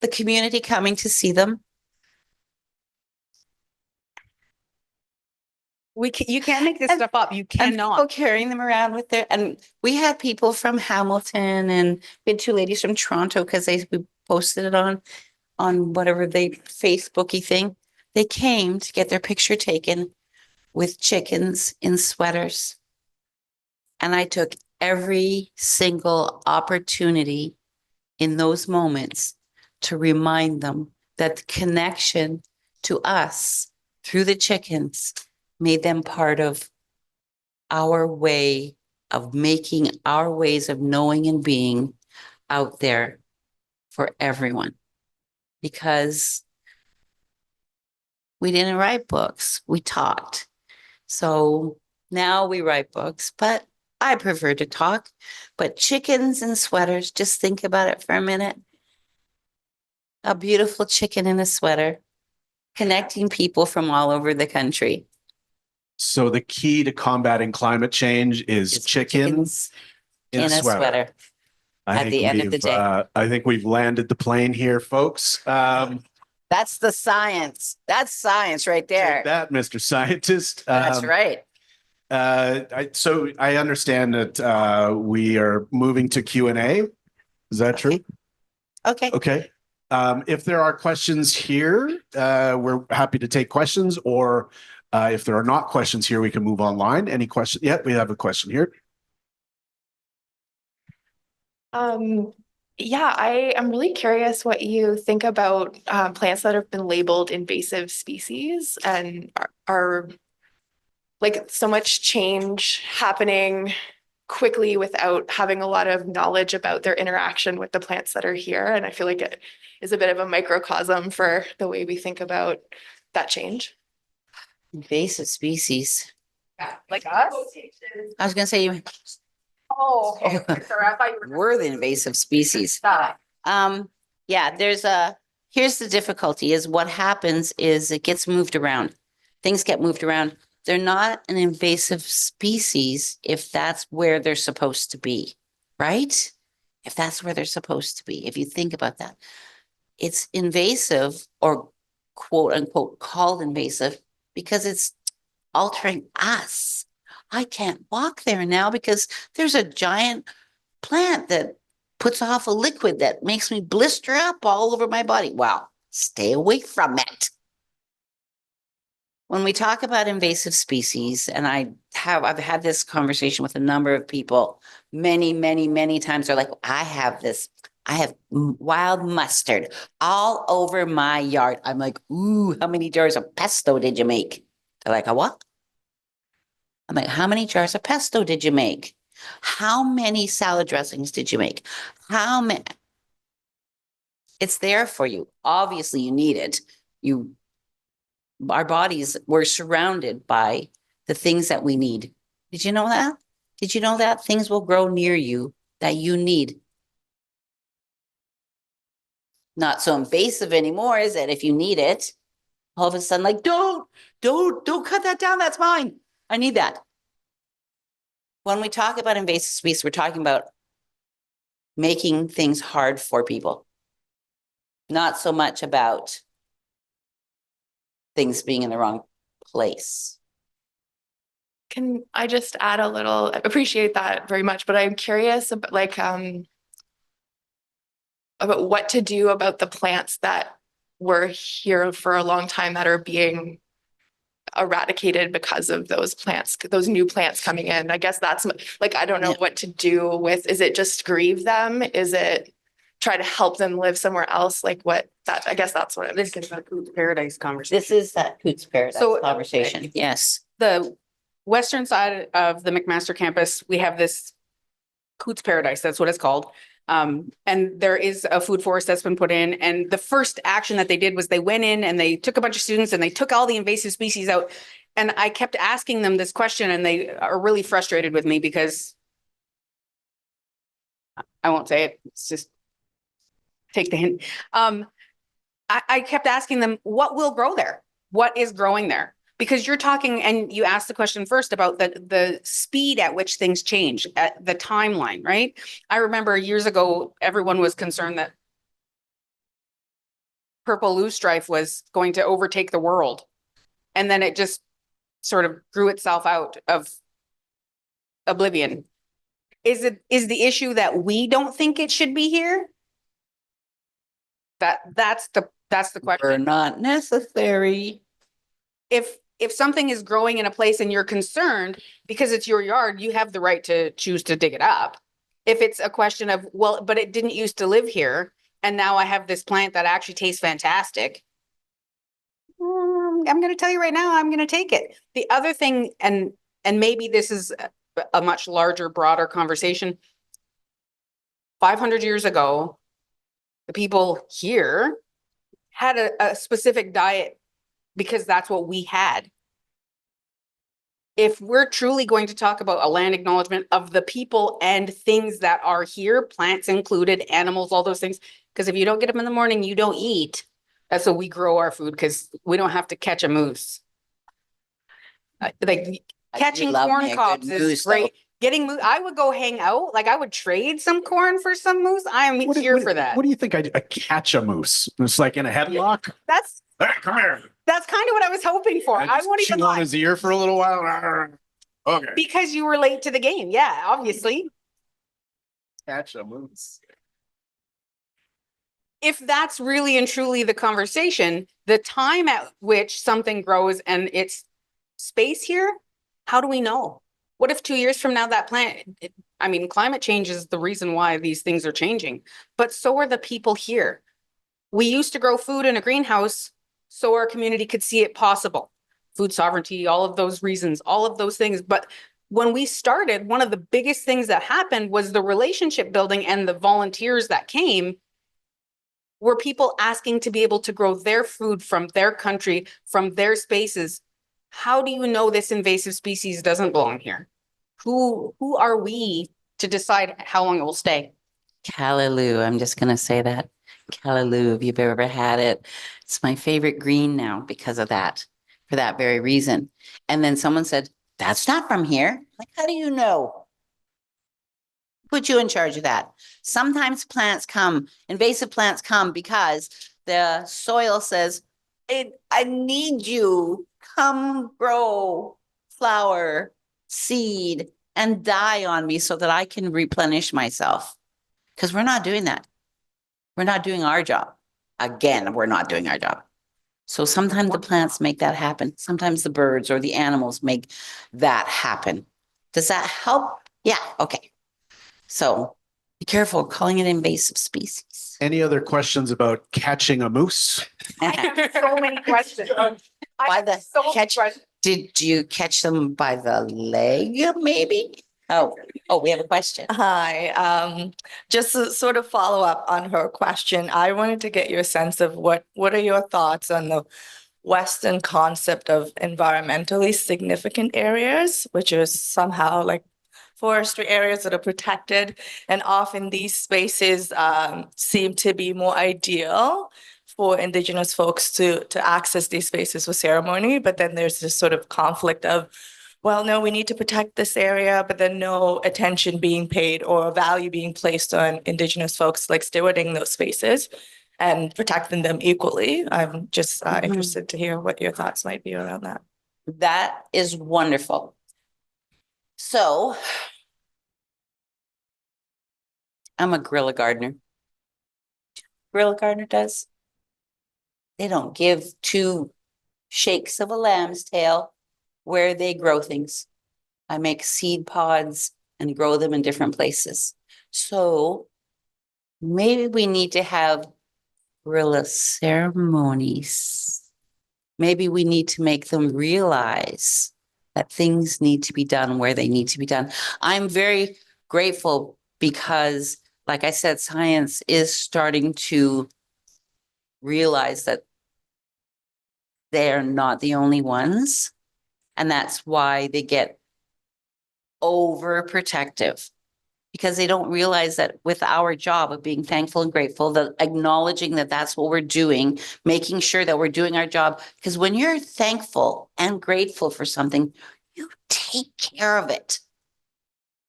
the community coming to see them. You can't make this And- stuff up. You And people cannot. carrying them around with their, and we had people from Hamilton and we had two ladies from Toronto because we posted it on whatever they Facebooky thing. They came to get their picture taken with chickens in sweaters. And I took every single opportunity in those moments to remind them that the connection to us through the chickens made them part of our way of making our ways of knowing and being out there for everyone. Because we didn't write books, we talked. So now we write books, but I prefer to talk. But chickens and sweaters, just think about it for a minute. A beautiful chicken in a sweater, connecting people from all over the country. So the key to combating climate change is It's chickens in a sweater. I at think the end of the day. I think we've landed the plane here, folks. That's the science. That's science right Take there. that, Mr. Scientist. That's right. So I understand that we are moving to Q&A. Is that true? Okay. Okay. If there are questions here, we're happy to take questions, or if there are not questions here, we can move online. Any questions? Yeah, we have a question here. Yeah, I am really curious what you think about plants that have been labeled invasive species and are like so much change happening quickly without having a lot of knowledge about their interaction with the plants that are here. And I feel like it is a bit of a microcosm for the way we think about that change. Invasive species. Yeah, like us. I was gonna say you Oh, okay. Sorry, I thought you were. were the invasive species. Yeah, here's the difficulty is what happens is it gets moved around. Things get moved around. They're not an invasive species if that's where they're supposed to be, right? If that's where they're supposed to be, if you think about that. It's invasive or quote unquote called invasive because it's altering us. I can't walk there now because there's a giant plant that puts off a liquid that makes me blister up all over my body. Wow, stay away from it. When we talk about invasive species, and I've had this conversation with a number of people many, many, many times. They're like, I have wild mustard all over my yard. I'm like, ooh, how many jars of pesto did you make? They're like, a what? I'm like, how many jars of pesto did you make? How many salad dressings did you make? How many? It's there for you. Obviously, you need it. Our bodies, we're surrounded by the things that we need. Did you know that? Did you know that things will grow near you that you need? Not so invasive anymore, is it? If you need it, all of a sudden, like, don't cut that down. That's mine. I need that. When we talk about invasive species, we're talking about making things hard for people. Not so much about things being in the wrong place. Can I just add a little, I appreciate that very much, but I'm curious about about what to do about the plants that were here for a long time that are being eradicated because of those plants, those new plants coming in. I guess that's like, I don't know what to do with, is it just grieve them? Is it try to help them live somewhere else? Like what that, I guess that's what I'm thinking about. Coots Paradise conversation. This is that Coots Paradise So, conversation. Yes. The western side of the McMaster campus, we have this Coots Paradise, that's what it's called. And there is a food forest that's been put in. And the first action that they did was they went in and they took a bunch of students and they took all the invasive species out. And I kept asking them this question and they are really frustrated with me because I won't say it. It's just take the hint. I kept asking them, what will grow there? What is growing there? Because you're talking, and you asked the question first about the speed at which things change, at the timeline, right? I remember years ago, everyone was concerned that purple loosestrife was going to overtake the world. And then it just sort of grew itself out of oblivion. Is the issue that we don't think it should be here? That's the question. They're not necessary. If something is growing in a place and you're concerned because it's your yard, you have the right to choose to dig it up. If it's a question of, well, but it didn't used to live here, and now I have this plant that actually tastes fantastic, I'm going to tell you right now, I'm going to take it. The other thing, and maybe this is a much larger, broader conversation. 500 years ago, the people here had a specific diet because that's what we had. If we're truly going to talk about a land acknowledgement of the people and things that are here, plants included, animals, all those things, because if you don't get them in the morning, you don't eat. That's so we grow our food because we don't have to catch a moose. Like catching corn cobs is great. Getting moose, I would go hang out. Like I would trade some corn for some moose. I am here for that. What do you think? I catch a moose. It's like in a headlock. That's Hey, come here. That's kind of what I was hoping for. I won't even chew on lie. his ear for a little while. Okay. Because you were late to the game. Yeah, obviously. Catch a moose. If that's really and truly the conversation, the time at which something grows and its space here, how do we know? What if 2 years from now that plant, I mean, climate change is the reason why these things are changing, but so are the people here. We used to grow food in a greenhouse so our community could see it possible. Food sovereignty, all of those reasons, all of those things. But when we started, one of the biggest things that happened was the relationship building and the volunteers that came were people asking to be able to grow their food from their country, from their spaces. How do you know this invasive species doesn't belong here? Who are we to decide how long it will stay? Callaloo, I'm just going to say that. Callaloo, if you've ever had it. It's my favorite green now because of that, for that very reason. And then someone said, that's not from here. Like, how do you know? Put you in charge of that. Sometimes plants come, invasive plants come because the soil says, I need you. Come grow, flower, seed, and die on me so that I can replenish myself. Because we're not doing that. We're not doing our job. Again, we're not doing our job. So sometimes the plants make that happen. Sometimes the birds or the animals make that happen. Does that help? Yeah, okay. So be careful calling it invasive species. Any other questions about catching a moose? I have so many questions. By the catch, did you catch them by the leg, maybe? We have a question. Hi, just to sort of follow up on her question, I wanted to get your sense of what are your thoughts on the Western concept of environmentally significant areas, which is somehow like forestry areas that are protected, and often these spaces seem to be more ideal for Indigenous folks to access these spaces for ceremony, but then there's this sort of conflict of, well, no, we need to protect this area, but then no attention being paid or value being placed on Indigenous folks like stewarding those spaces and protecting them equally. I'm just interested to hear what your thoughts might be around that. That is wonderful. So I'm a guerrilla gardener. Guerrilla gardener does. They don't give two shakes of a lamb's tail where they grow things. I make seed pods and grow them in different places. So maybe we need to have guerrilla ceremonies. Maybe we need to make them realize that things need to be done where they need to be done. I'm very grateful because, like I said, science is starting to realize that they're not the only ones. And that's why they get overprotective, because they don't realize that with our job of being thankful and grateful, that acknowledging that that's what we're doing, making sure that we're doing our job. Because when you're thankful and grateful for something, you take care of it,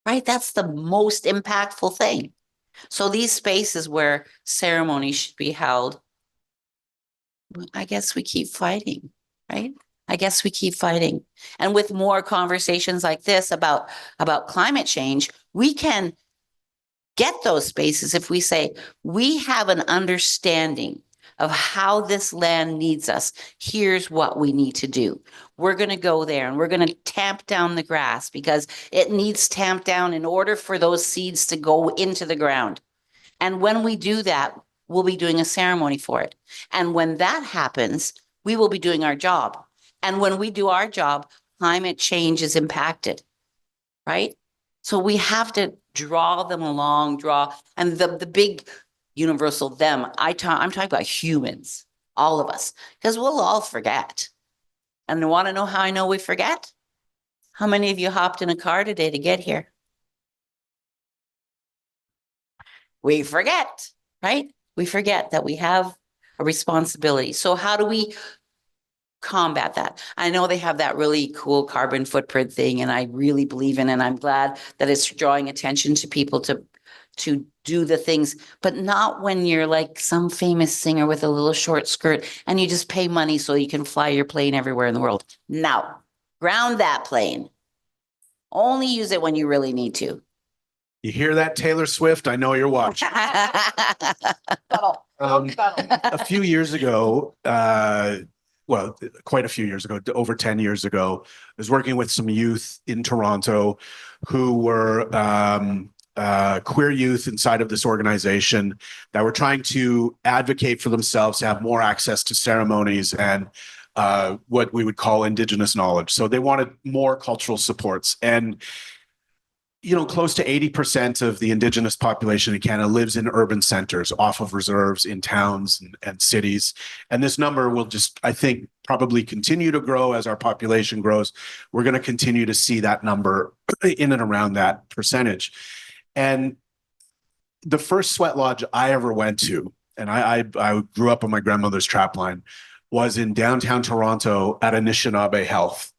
right? That's the most impactful thing. So these spaces where ceremonies should be held, I guess we keep fighting, right? I guess we keep fighting. And with more conversations like this about climate change, we can get those spaces if we say, we have an understanding of how this land needs us. Here's what we need to do. We're going to go there and we're going to tamp down the grass because it needs tamped down in order for those seeds to go into the ground. And when we do that, we'll be doing a ceremony for it. And when that happens, we will be doing our job. And when we do our job, climate change is impacted, right? So we have to draw them along, and the big universal them, I'm talking about humans, all of us, because we'll all forget. And you want to know how I know we forget? How many of you hopped in a car today to get here? We forget, right? We forget that we have a responsibility. So how do we combat that? I know they have that really cool carbon footprint thing, and I really believe in it, and I'm glad that it's drawing attention to people to do the things, but not when you're like some famous singer with a little short skirt and you just pay money so you can fly your plane everywhere in the world. No, ground that plane. Only use it when you really need to. You hear that, Taylor Swift? I know you're watching. A few years ago, well, quite a few years ago, over 10 years ago, I was working with some youth in Toronto who were queer youth inside of this organization that were trying to advocate for themselves to have more access to ceremonies and what we would call Indigenous knowledge. So they wanted more cultural supports. And you know, close to 80% of the Indigenous population in Canada lives in urban centers, off of reserves in towns and cities. And this number will just, I think, probably continue to grow as our population grows. We're going to continue to see that number in and around that percentage. And the first sweat lodge I ever went to, and I grew up on my grandmother's trapline, was in downtown Toronto at Anishinaabe Health.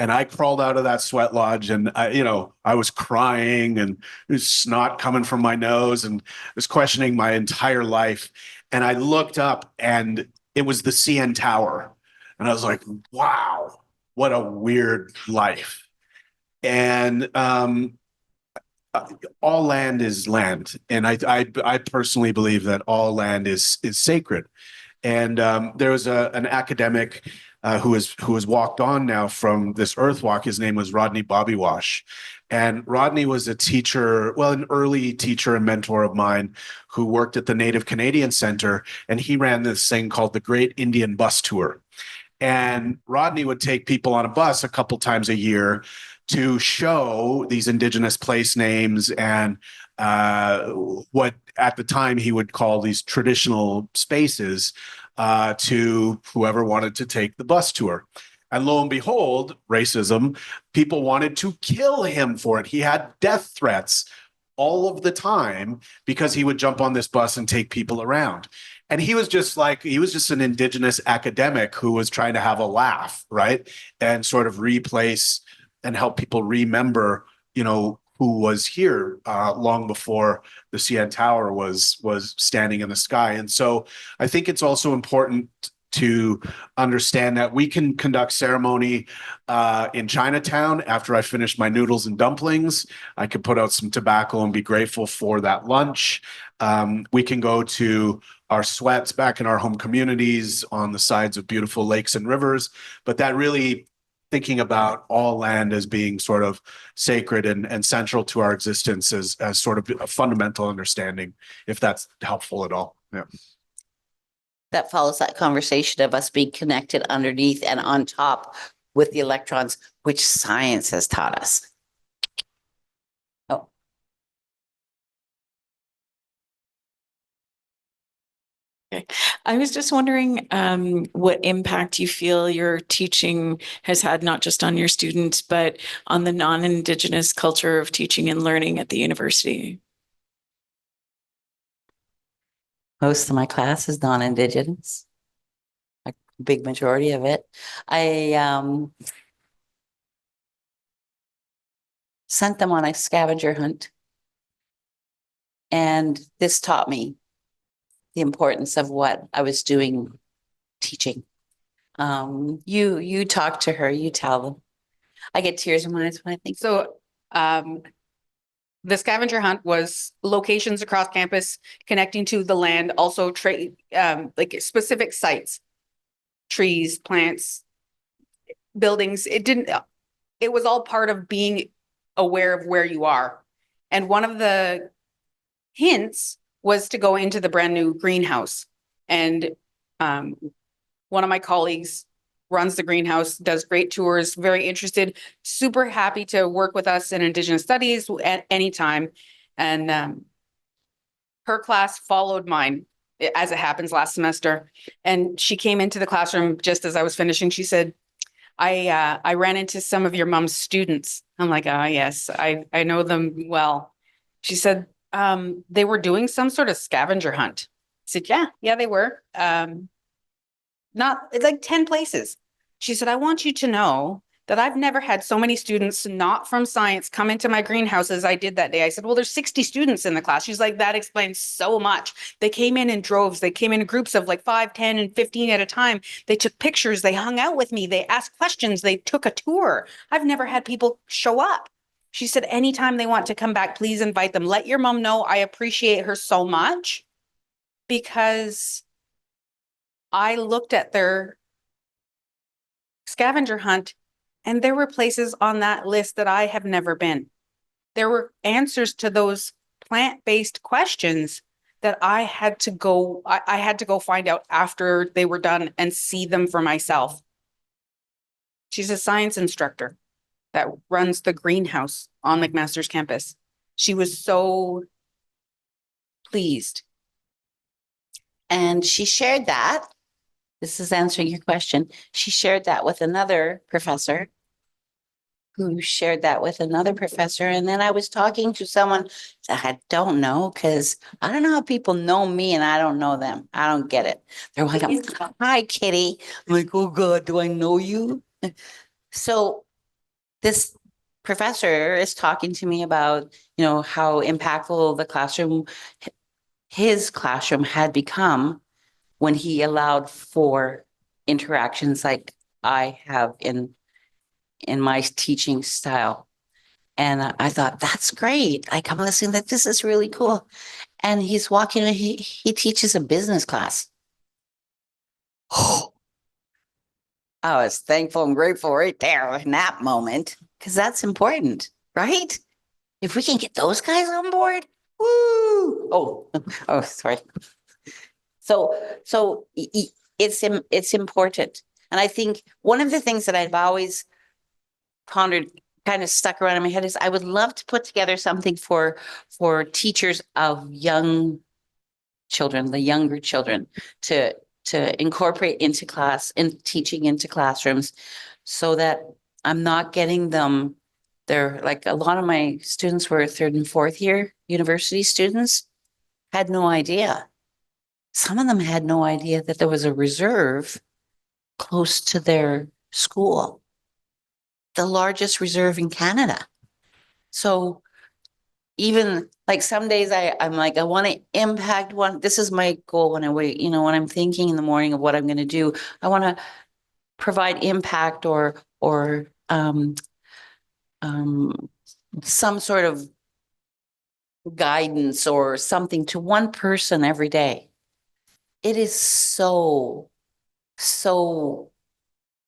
And I crawled out of that sweat lodge and I was crying and there's snot coming from my nose and was questioning my entire life. And I looked up and it was the CN Tower. And I was like, wow, what a weird life. And all land is land. And I personally believe that all land is sacred. And there was an academic who has walked on now from this earth walk. His name was Rodney Bobbywash. And Rodney was a teacher, well, an early teacher and mentor of mine who worked at the Native Canadian Center. And he ran this thing called the Great Indian Bus Tour. And Rodney would take people on a bus a couple times a year to show these Indigenous place names and what at the time he would call these traditional spaces to whoever wanted to take the bus tour. And lo and behold, racism, people wanted to kill him for it. He had death threats all of the time because he would jump on this bus and take people around. And he was just an Indigenous academic who was trying to have a laugh, right? And sort of replace and help people remember, who was here long before the CN Tower was standing in the sky. And so I think it's also important to understand that we can conduct ceremony in Chinatown. After I finish my noodles and dumplings, I could put out some tobacco and be grateful for that lunch. We can go to our sweats back in our home communities on the sides of beautiful lakes and rivers, but that really thinking about all land as being sort of sacred and central to our existence as sort of a fundamental understanding, if that's helpful at all. Yeah. That follows that conversation of us being connected underneath and on top with the electrons, which science has taught us. Oh. Okay. I was just wondering what impact you feel your teaching has had, not just on your students, but on the non-Indigenous culture of teaching and learning at the university. Most of my class is non-Indigenous, a big majority of it. I sent them on a scavenger hunt, and this taught me the importance of what I was doing, teaching. You talk to her, you tell them. I get tears in my eyes when I think. So the scavenger hunt was locations across campus connecting to the land, also like specific sites, trees, plants, buildings. It was all part of being aware of where you are. And one of the hints was to go into the brand new greenhouse. And one of my colleagues runs the greenhouse, does great tours, very interested, super happy to work with us in Indigenous Studies at any time. And her class followed mine, as it happens, last semester. And she came into the classroom just as I was finishing. She said, I ran into some of your mom's students. I'm like, yes, I know them well. She said, they were doing some sort of scavenger hunt. I said, yeah, they were. It's like 10 places. She said, I want you to know that I've never had so many students not from science come into my greenhouse as I did that day. I said, well, there's 60 students in the class. She's like, that explains so much. They came in droves. They came in groups of like 5, 10, and 15 at a time. They took pictures. They hung out with me. They asked questions. They took a tour. I've never had people show up. She said, anytime they want to come back, please invite them. Let your mom know I appreciate her so much, because I looked at their scavenger hunt and there were places on that list that I have never been. There were answers to those plant-based questions that I had to go find out after they were done and see them for myself. She's a science instructor that runs the greenhouse on McMaster's campus. She was so pleased. And she shared that. This is answering your question. She shared that with another professor who shared that with another professor. And then I was talking to someone that I don't know, because I don't know how people know me and I don't know them. I don't get it. They're like, hi, Kitty. I'm like, oh God, do I know you? So this professor is talking to me about, how impactful the classroom, his classroom had become when he allowed for interactions like I have in my teaching style. And I thought, that's great. Like, I'm listening that this is really cool. And he's walking, he teaches a business class. I was thankful and grateful right there in that moment, because that's important, right? If we can get those guys on board, woo! Oh, sorry. So it's important And I think one of the things that I've always pondered, kind of stuck around in my head, is I would love to put together something for teachers of young children, the younger children, to incorporate into class, in teaching into classrooms, so that I'm not getting them. They're like, a lot of my students were third and fourth year university students, had no idea. Some of them had no idea that there was a reserve close to their school, the largest reserve in Canada. So even like some days I'm like, I want to impact one. This is my goal when I wait, you know, when I'm thinking in the morning of what I'm going to do, I want to provide impact or some sort of guidance or something to one person every day. It is so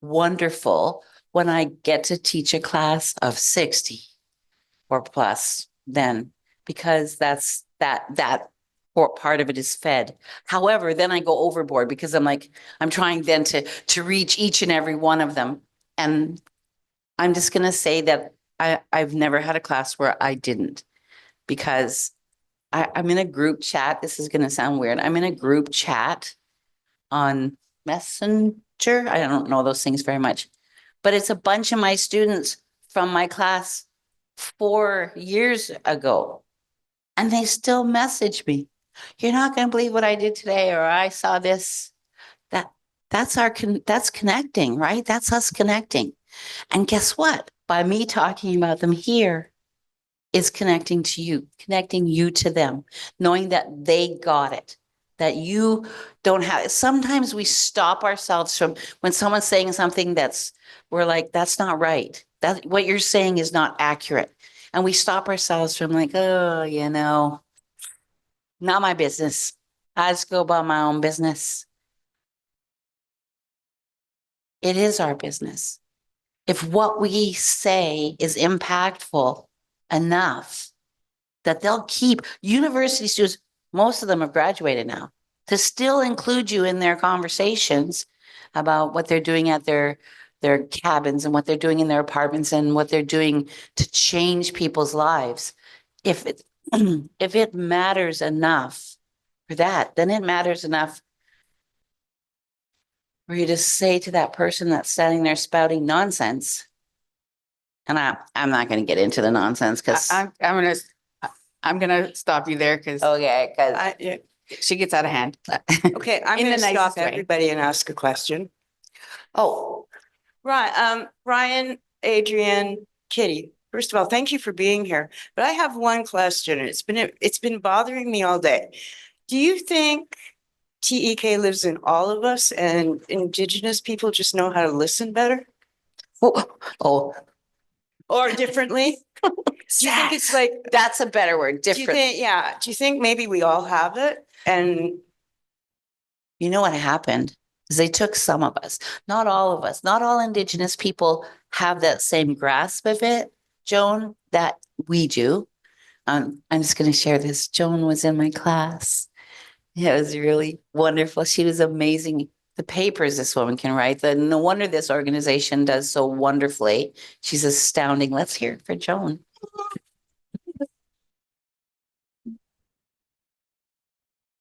wonderful when I get to teach a class of 60 or plus then, because that's that part of it is fed. However, then I go overboard because I'm like, I'm trying then to reach each and every one of them. And I'm just going to say that I've never had a class where I didn't, because I'm in a group chat. This is going to sound weird. I'm in a group chat on Messenger. I don't know those things very much, but it's a bunch of my students from my class 4 years ago. And they still message me. You're not going to believe what I did today, or I saw this. That's connecting, right? That's us connecting. And guess what? By me talking about them here is connecting you to them, knowing that they got it, that you don't have. Sometimes we stop ourselves from, when someone's saying something we're like, that's not right. That what you're saying is not accurate. And we stop ourselves from like, oh, not my business. I just go about my own business. It is our business. If what we say is impactful enough that they'll keep university students, most of them have graduated now, to still include you in their conversations about what they're doing at their cabins and what they're doing in their apartments and what they're doing to change people's lives. If it matters enough for that, then it matters enough for you to say to that person that's standing there spouting nonsense. And I'm not going to get into the nonsense because I'm gonna stop you there because okay, because she gets out of hand. Okay, I'm In going the to nicest stop way. everybody and ask a question. Oh, right. Ryan, Adriane, Kitty, first of all, thank you for being here. But I have one question. It's been bothering me all day. Do you think TEK lives in all of us and Indigenous people just know how to listen better oh, or differently? Do you think it's like, that's a better word, do you different. think, yeah, do you think maybe we all have it? And You know what happened is they took some of us, not all of us, not all Indigenous people have that same grasp of it, Joan, that we do. I'm just going to share this. Joan was in my class. It was really wonderful. She was amazing. The papers this woman can write. No wonder this organization does so wonderfully. She's astounding. Let's hear it for Joan.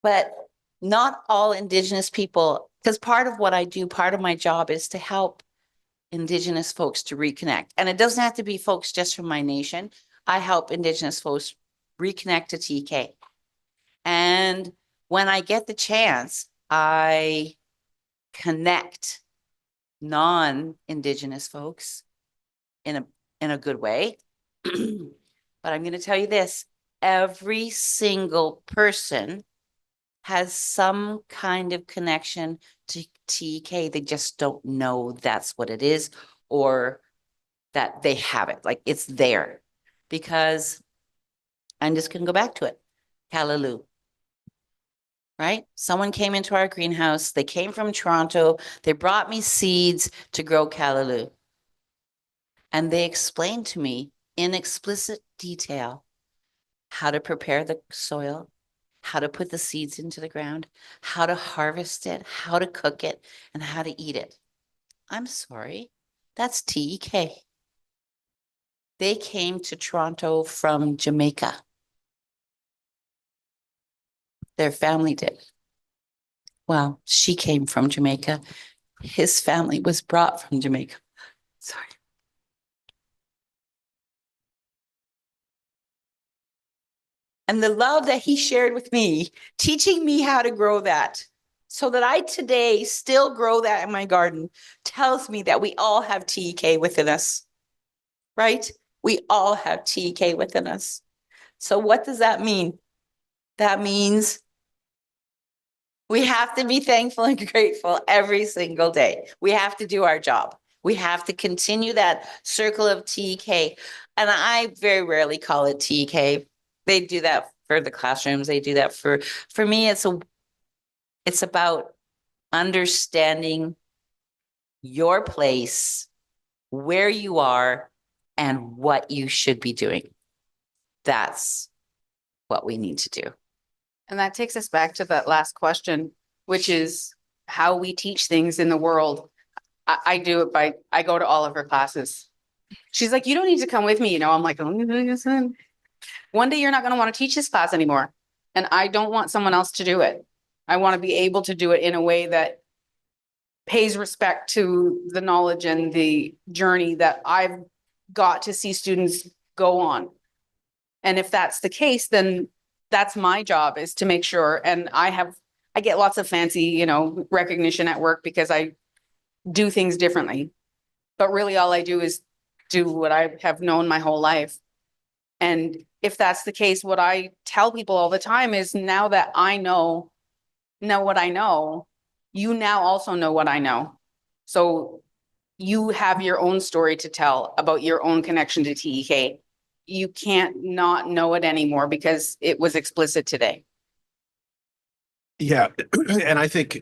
But not all Indigenous people, because part of what I do, part of my job is to help Indigenous folks to reconnect. And it doesn't have to be folks just from my nation. I help Indigenous folks reconnect to TK. And when I get the chance, I connect non-Indigenous folks in a good way. But I'm going to tell you this, every single person has some kind of connection to TK. They just don't know that's what it is, or that they have it. Like it's there. Because I'm just going to go back to it. Callaloo. Right? Someone came into our greenhouse. They came from Toronto. They brought me seeds to grow callaloo. And they explained to me in explicit detail how to prepare the soil, how to put the seeds into the ground, how to harvest it, how to cook it, and how to eat it. I'm sorry. That's TEK. They came to Toronto from Jamaica. Their family did. Well, she came from Jamaica. His family was brought from Jamaica. Sorry. And the love that he shared with me, teaching me how to grow that so that I today still grow that in my garden, tells me that we all have TEK within us, right? We all have TEK within us. So what does that mean? That means we have to be thankful and grateful every single day. We have to do our job. We have to continue that circle of TEK. And I very rarely call it TEK. They do that for the classrooms. They do that for me. It's about understanding your place, where you are, and what you should be doing. That's what we need to do. And that takes us back to that last question, which is how we teach things in the world. I do it by, I go to all of her classes. She's like, you don't need to come with me. You know, I'm like, oh, one day you're not going to want to teach this class anymore. And I don't want someone else to do it. I want to be able to do it in a way that pays respect to the knowledge and the journey that I've got to see students go on. And if that's the case, then that's my job, is to make sure. And I get lots of fancy, you know, recognition at work because I do things differently. But really all I do is do what I have known my whole life. And if that's the case, what I tell people all the time is, now that I know what I know, you now also know what I know. So you have your own story to tell about your own connection to TEK. You can't not know it anymore because it was explicit today. Yeah. And I think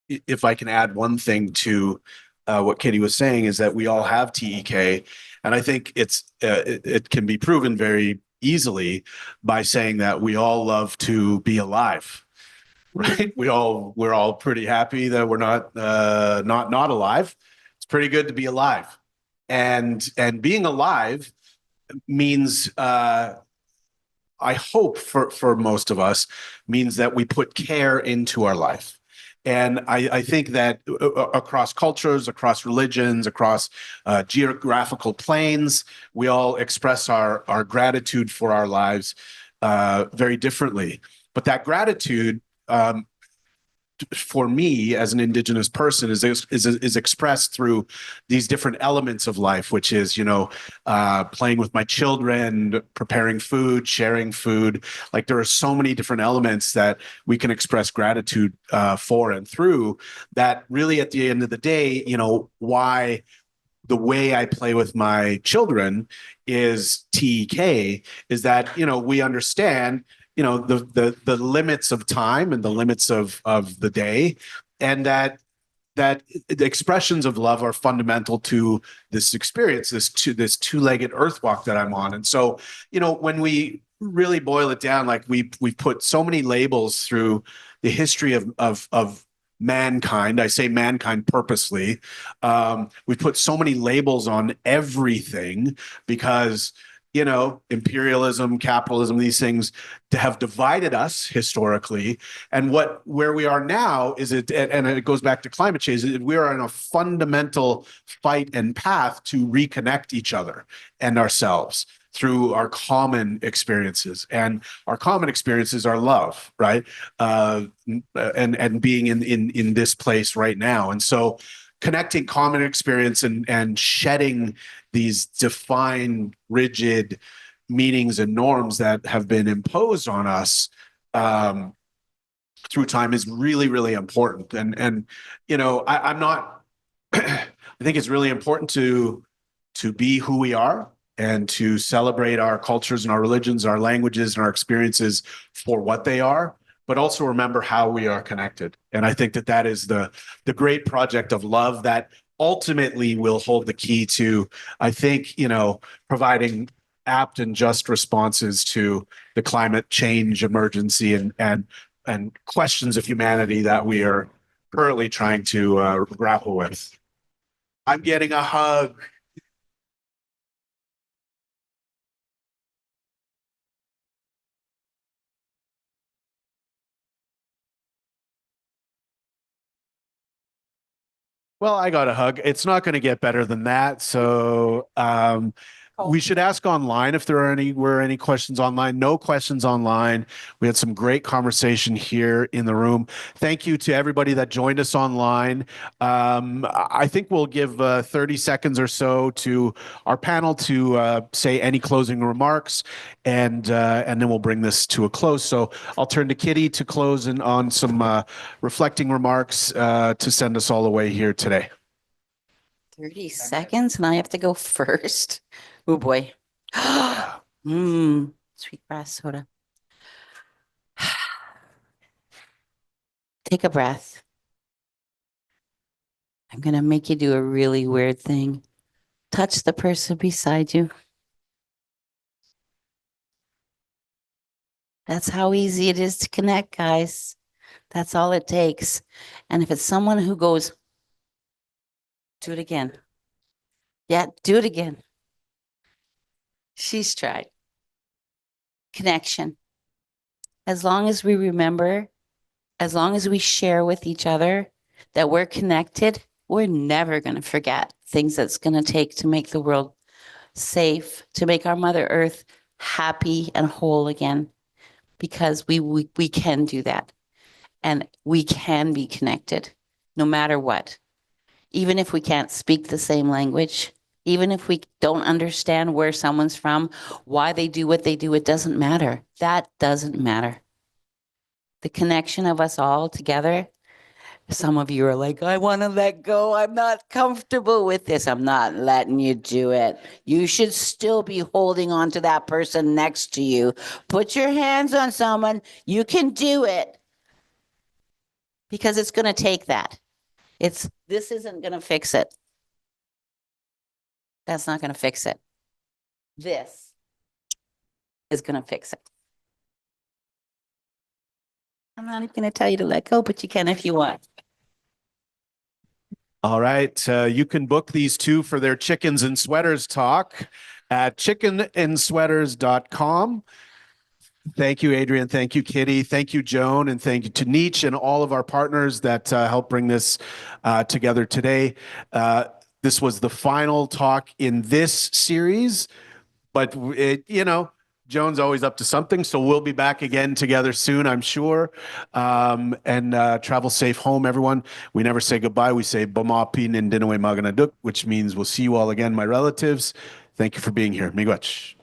if I can add one thing to what Katie was saying, is that we all have TEK. And I think it can be proven very easily by saying that we all love to be alive, right? We're all pretty happy that we're not alive. It's pretty good to be alive. And being alive means, I hope for most of us, means that we put care into our life. And I think that across cultures, across religions, across geographical planes, we all express our gratitude for our lives very differently. But that gratitude, for me as an Indigenous person, is expressed through these different elements of life, which is, playing with my children, preparing food, sharing food. Like, there are so many different elements that we can express gratitude for and through, that really at the end of the day, why the way I play with my children is TEK, is that, we understand the limits of time and the limits of the day, and that the expressions of love are fundamental to this experience, this two-legged earth walk that I'm on. And so, when we really boil it down, like we've put so many labels through the history of mankind. I say mankind purposely. We put so many labels on everything because imperialism, capitalism, these things have divided us historically. And where we are now is and it goes back to climate change, we are in a fundamental fight and path to reconnect each other and ourselves through our common experiences. And our common experiences are love, right? And being in this place right now. And so connecting common experience and shedding these defined, rigid meanings and norms that have been imposed on us through time is really, really important. And I'm not. I think it's really important to be who we are and to celebrate our cultures and our religions, our languages, and our experiences for what they are, but also remember how we are connected. And I think that is the great project of love that ultimately will hold the key to, I think, providing apt and just responses to the climate change emergency and questions of humanity that we are currently trying to grapple with. I'm getting a hug. Well, I got a hug. It's not going to get better than that. So we should ask online if there were any questions online. No questions online. We had some great conversation here in the room. Thank you to everybody that joined us online. I think we'll give 30 seconds or so to our panel to say any closing remarks, and then we'll bring this to a close. So I'll turn to Kitty to close on some reflecting remarks to send us all the way here today. 30 seconds and I have to go first. Oh boy. Sweet grass soda. Take a breath. I'm going to make you do a really weird thing. Touch the person beside you. That's how easy it is to connect, guys. That's all it takes. And if it's someone who goes, do it again. Yeah, do it again. She's tried. Connection. As long as we remember, as long as we share with each other that we're connected, we're never going to forget things that's going to take to make the world safe, to make our Mother Earth happy and whole again, because we can do that. And we can be connected no matter what. Even if we can't speak the same language, even if we don't understand where someone's from, why they do what they do, it doesn't matter. That doesn't matter. The connection of us all together. Some of you are like, I want to let go. I'm not comfortable with this. I'm not letting you do it. You should still be holding on to that person next to you. Put your hands on someone. You can do it. Because it's going to take that. This isn't going to fix it. That's not going to fix it. This is going to fix it. I'm not even going to tell you to let go, but you can if you want. All right. You can book these two for their Chickens and Sweaters talk at chickenandsweaters.com. Thank you, Adriane. Thank you, Kitty. Thank you, Joan. And thank you to Nietzsche and all of our partners that helped bring this together today. This was the final talk in this series, but Joan's always up to something. So we'll be back again together soon, I'm sure. And travel safe home, everyone. We never say goodbye. We say Bamapi Nindinawe Maganaduk, which means we'll see you all again, my relatives. Thank you for being here. Miigwech.